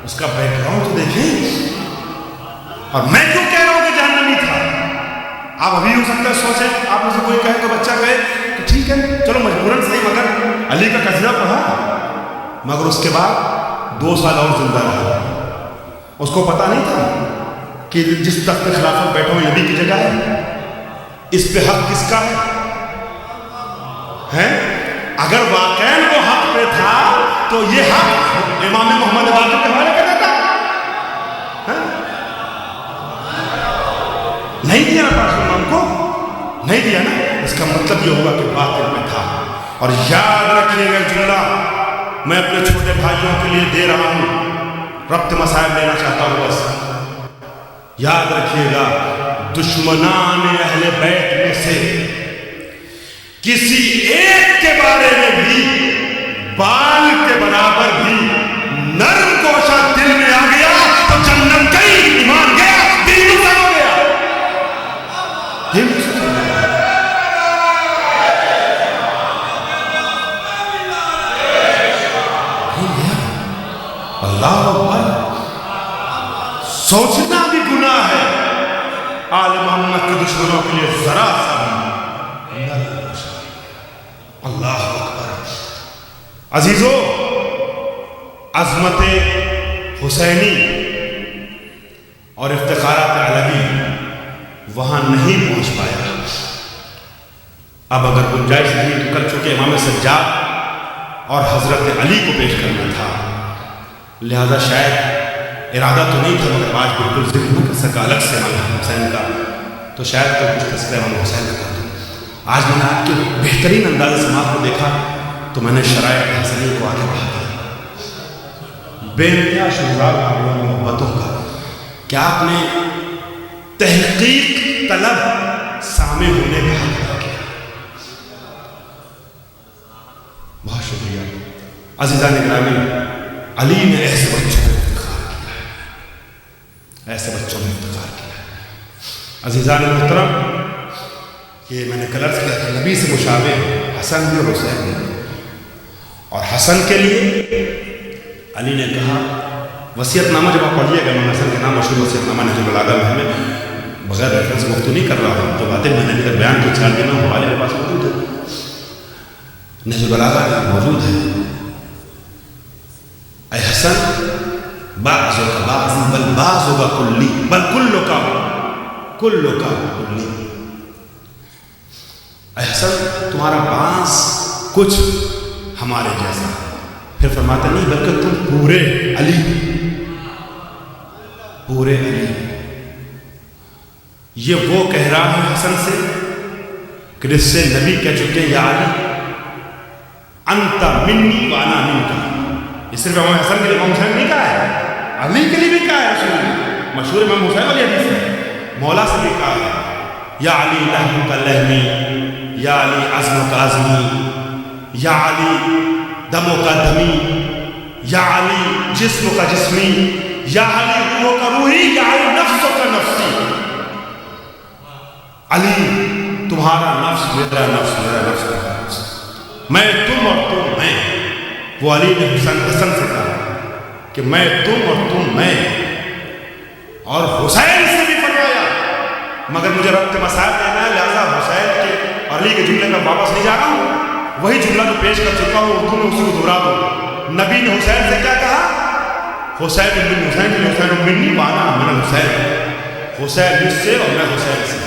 اس کا بیک گراؤنڈ تو دیکھیں. اور میں کیوں کہہ رہا ہوں کہ جہنمی تھا؟ آپ ابھی ہو سکتا ہے سوچیں، آپ میں سے کوئی کہے تو بچہ کہے کہ ٹھیک ہے چلو مجبوراً صحیح، مگر علی کا قصیدہ پڑھا، مگر اس کے بعد 2 سال اور زندہ رہا. اس کو پتا نہیں تھا کہ جس تخت خلافت بیٹھا ہوں نبی کی جگہ ہے، اس پہ حق کس کا ہے؟ اگر واقعاً وہ حق پہ تھا تو یہ حق امام محمد باقر کے حوالے کر دیتا. نہیں دیا نا پاک امام کو، نہیں دیا نا. اس کا مطلب یہ ہوگا کہ باطل میں تھا. اور یاد رکھیے گا جملہ میں اپنے چھوٹے بھائیوں کے لیے دے رہا ہوں، ربط مسائل لینا چاہتا ہوں. بس یاد رکھیے گا، دشمنان اہل بیت میں سے کسی ایک کے بارے میں بھی بال کے برابر بھی نرم گوشہ دل میں آ گیا تو جنت گئی، ایمان گیا، دل دوسرا ہو گیا. اللہ اکبر. سوچنا بھی گناہ ہے آل محمد کے دشمنوں کے لیے ذرا سا بھی. اللہ اکبر. عزیزو، عظمت حسینی اور افتخارات علوی وہاں نہیں پہنچ پایا. اب اگر گنجائش نہیں تو کل چونکہ امام سجاد اور حضرت علی کو پیش کرنا تھا، لہذا شاید ارادہ تو نہیں تھا، مگر آج بالکل ذکر نہ کر سکا الگ سے امام حسین کا، تو شاید تو کچھ تذکرہ امام حسین کا کر دوں. آج میں نے آپ کے بہترین انداز سماعت کو دیکھا تو میں نے شرائط حسنی کو آگے بڑھا دیا. بے انتہا شجاعت اور محبتوں کا کہ آپ نے تحقیق طلب سامع ہونے کا حق ادا کیا. بہت شکریہ. عزیزان گرامی، علی نے ایسے بچوں میں افتخار کیا ہے، ایسے بچوں میں افتخار کیا ہے. عزیزان محترم، یہ میں نے کل عرض کیا کہ نبی سے مشابہ حسن بھی اور حسین بھی. اور حسن کے لیے علی نے کہا، وصیت نامہ جب آپ پڑھیے گا، امام حسن کے نام مشہور وصیت نامہ نہج البلاغہ میں بغیر ریفرنس گفتگو نہیں کر رہا ہوں، جو باتیں میں نے ابھی تک بیان کی 4 دنوں حوالے کے پاس موجود ہے، نہج البلاغہ موجود ہے. اے حسن، بعضو کا بعضی بل بعضو کا کلی بل کلو کا کلی. اے حسن، تمہارا بعض کچھ ہمارے جیسا. پھر فرماتے نہیں بلکہ تم پورے علی. یہ وہ کہہ رہا ہے حسن سے کہ جس سے نبی کہہ چکے یا علی انت منی وانا منکا. یہ صرف امام حسن کے لیے، امام حسین نہیں کہا ہے، علی کے لیے بھی کہا ہے رسول نے. مشہور امام حسین والی حدیث ہے، مولا سے بھی کہا ہے یا علی لحم کا لحمی، یا علی عزم کا عزمی، یا علی دموں کا دمی، یا علی جسم کا جسمی، یا علی روح کا روحی، یا علی نفس کا نفسی. علی تمہارا نفس میرا نفس، میرا نفس تمہارا نفس، میں تم اور تم میں. وہ علی نے حسن سے کہا کہ میں تم اور تم میں. اور حسین سے بھی فرمایا، مگر مجھے ربط مسائل دینا ہے، لہذا حسین کے اور علی کے جملے میں واپس نہیں جا رہا ہوں. وہی جملہ جو پیش کر چکا ہوں اردو میں اسی کو دہرا دوں. نبی نے حسین سے کیا کہا؟ حسین بن حسین کے حسین منی وانا من حسین. حسین مجھ سے اور میں حسین سے.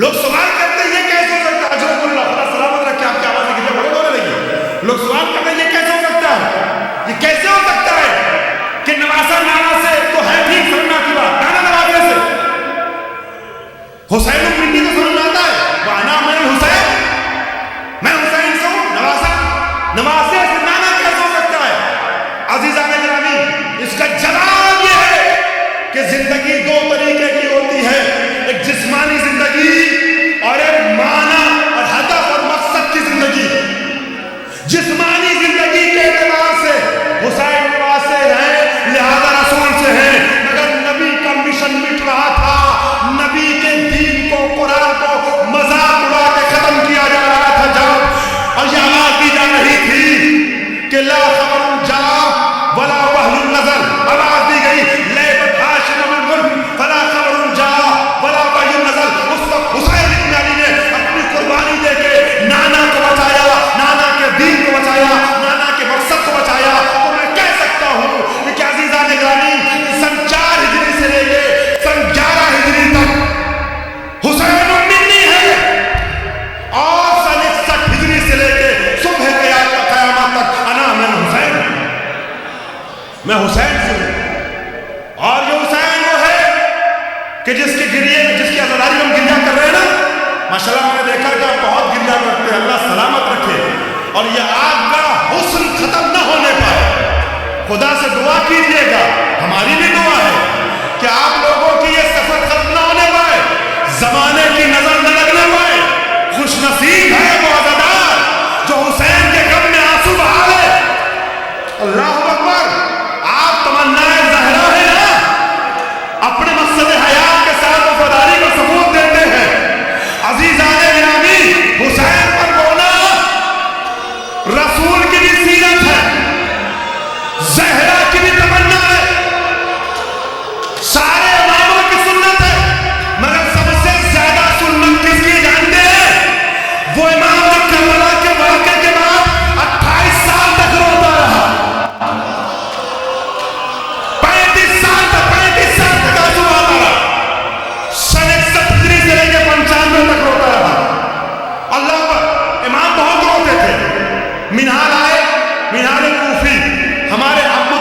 لوگ سوال کرتے ہیں یہ کیسے ہو سکتا ہے؟ اجرک اللہ خدا سلامت رکھے، آپ کی آوازیں کتنے بڑے ہونے لگی. لوگ سوال کرتے ہیں یہ کیسے ہو سکتا ہے؟ یہ کیسے ہو سکتا ہے کہ نواسا نانا سے تو ہے ٹھیک سمجھنا کی بات، نانا نواسے سے حسین منی تو سمجھ آتا ہے، وانا من حسین، میں حسین سے ہوں. نواسے سے نانا کیسے ہو سکتا ہے؟ عزیزان گرامی، اس کا جواب یہ ہے کہ زندگی 2 طریقے کی ہوتی ہے. میں حسین سے ہوں. اور یہ حسین وہ ہے کہ جس کی عزاداری ہم گریا کر رہے ہیں نا، ماشاءاللہ میں نے دیکھا کہ آپ بہت گریا کرتے ہیں، اللہ سلامت رکھے. اور یہ آپ کا حسن ختم نہ ہونے پائے. خدا سے دعا کیجئے گا، ہماری بھی دعا ہے کہ آپ لوگوں کی یہ سفر ختم نہ ہونے پائے، زمانے کی نظر نہ لگنے پائے. خوش نصیب ہے وہ عزادار جو حسین کے غم میں آنسو بہا لے. اللہ اکبر. آپ تمنائے زہرا ہے نا، اپنے مقصد حیات کے ساتھ وفاداری کا ثبوت دیتے ہیں. عزیزان گرامی، حسین پر رونا رسول کی بھی سیرت ہے، زہرا کی بھی تمنا ہے، سارے اماموں کی سنت ہے، مگر سب سے زیادہ سنت کس کی جانتے ہیں؟ وہ امام جو کربلا کے واقعے کے بعد 28 سال تک روتا رہا. 35 سال تک آنسو آتا رہا. سن 170 سے لے کے 95 تک روتا رہا. اللہ پر امام بہت روتے تھے. منہال آئے، منہال کوفی، ہمارے اب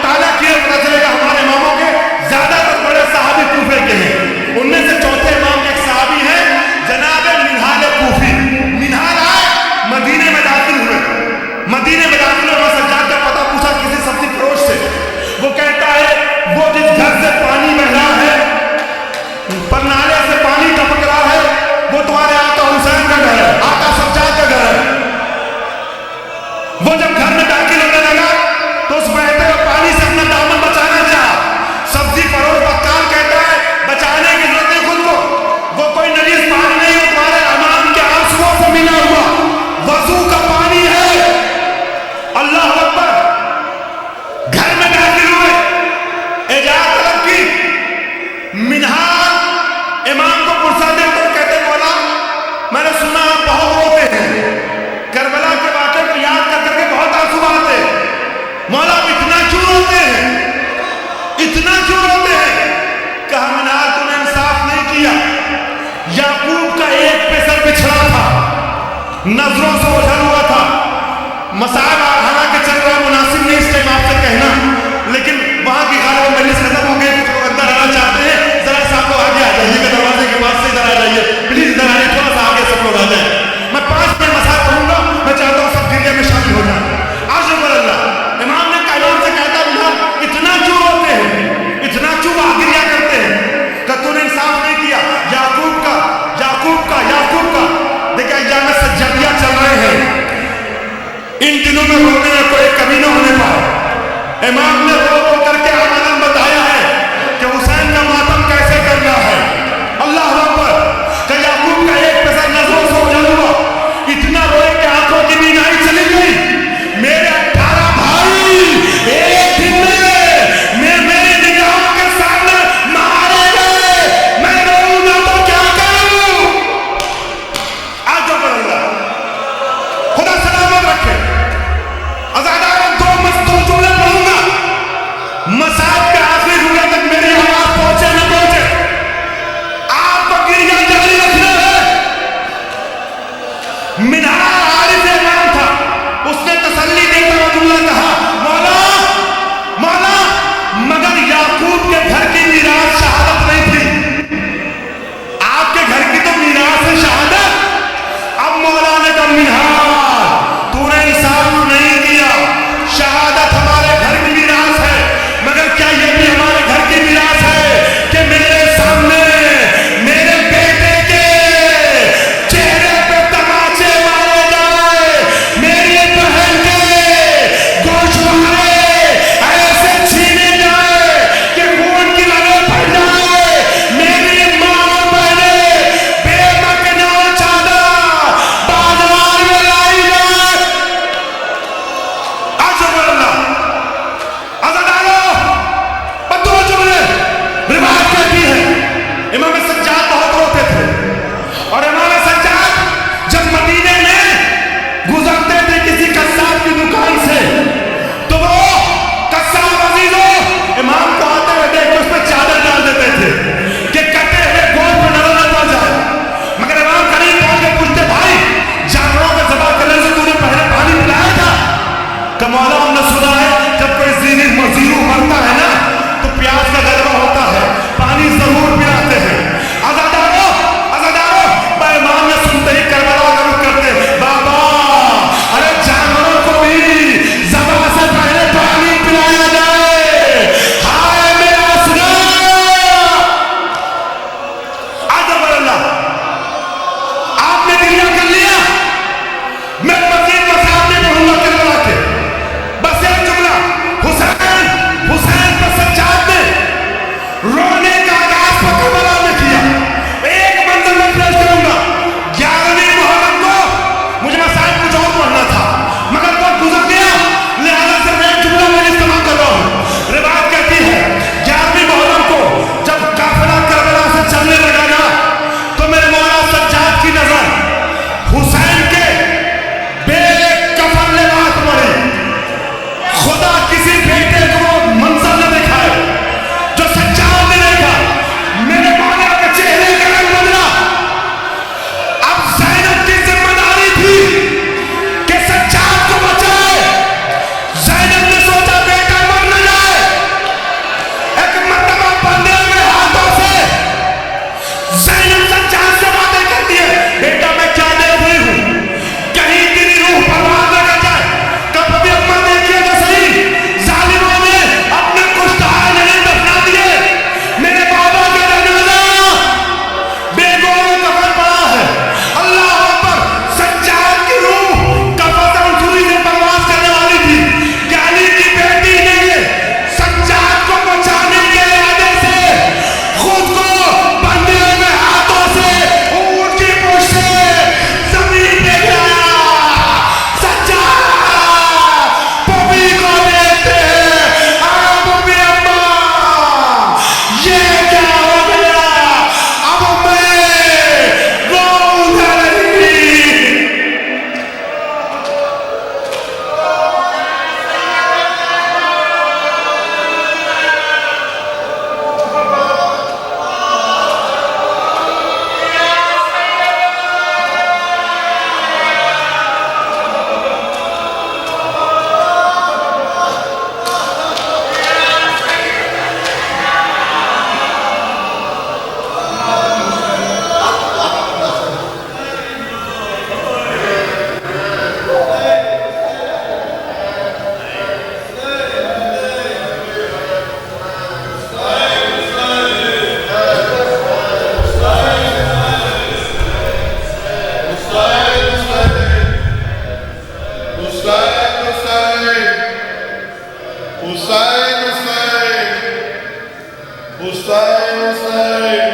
حسین حسین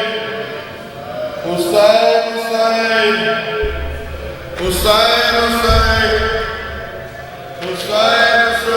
حسین حسین حسین حسین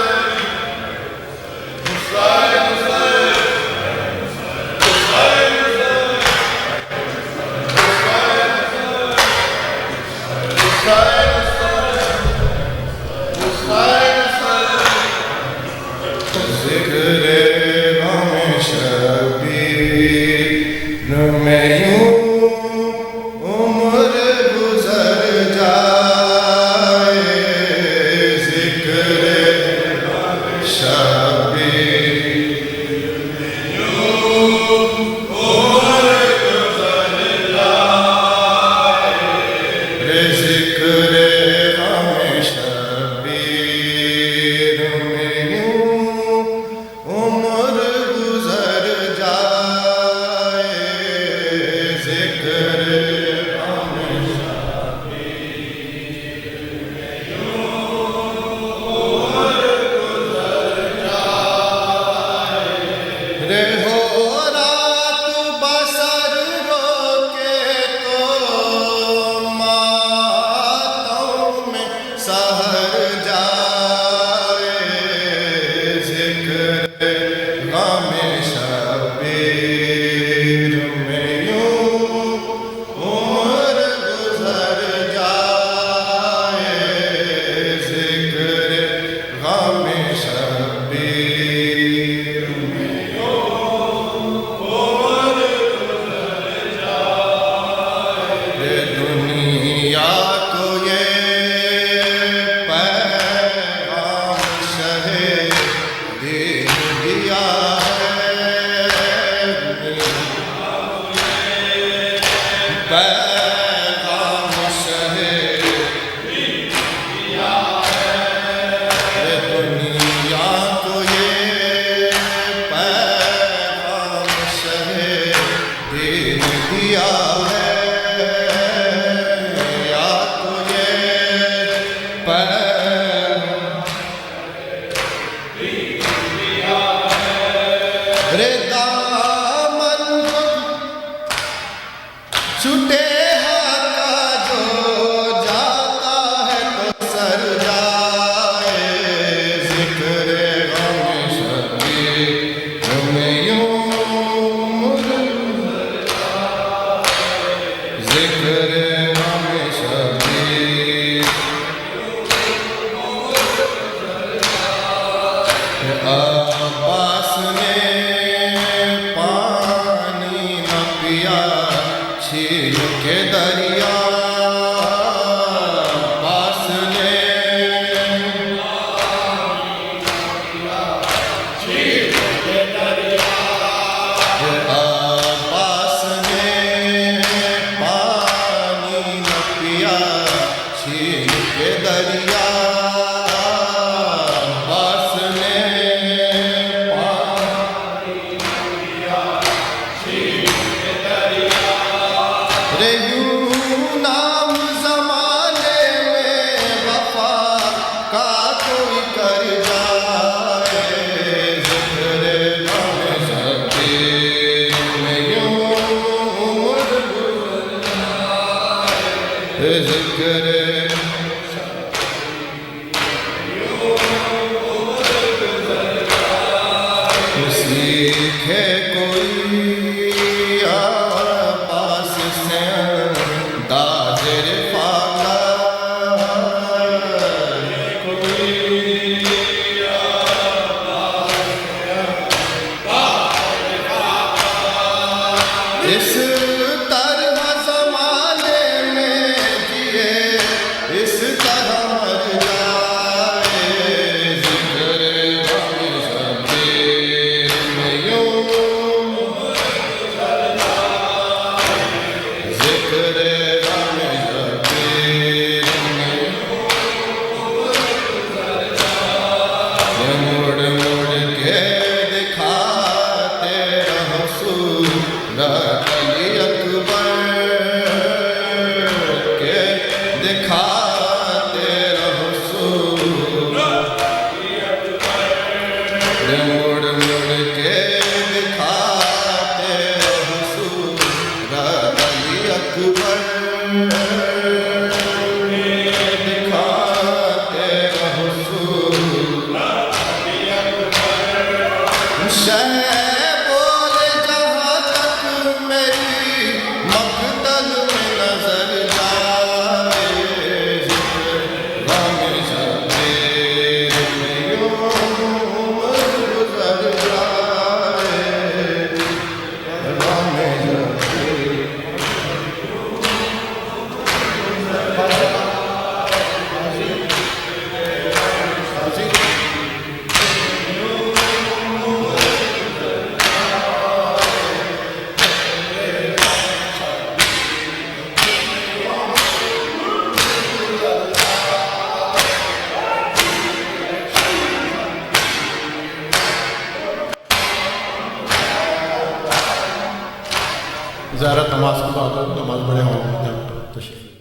شہ بولے جہاں تک میری مقتل میں نظر جائے غم شبیر میں یوں گزر جائے غم شبیر زیارت نماز کے بعد نماز پڑھے ہوں تشریف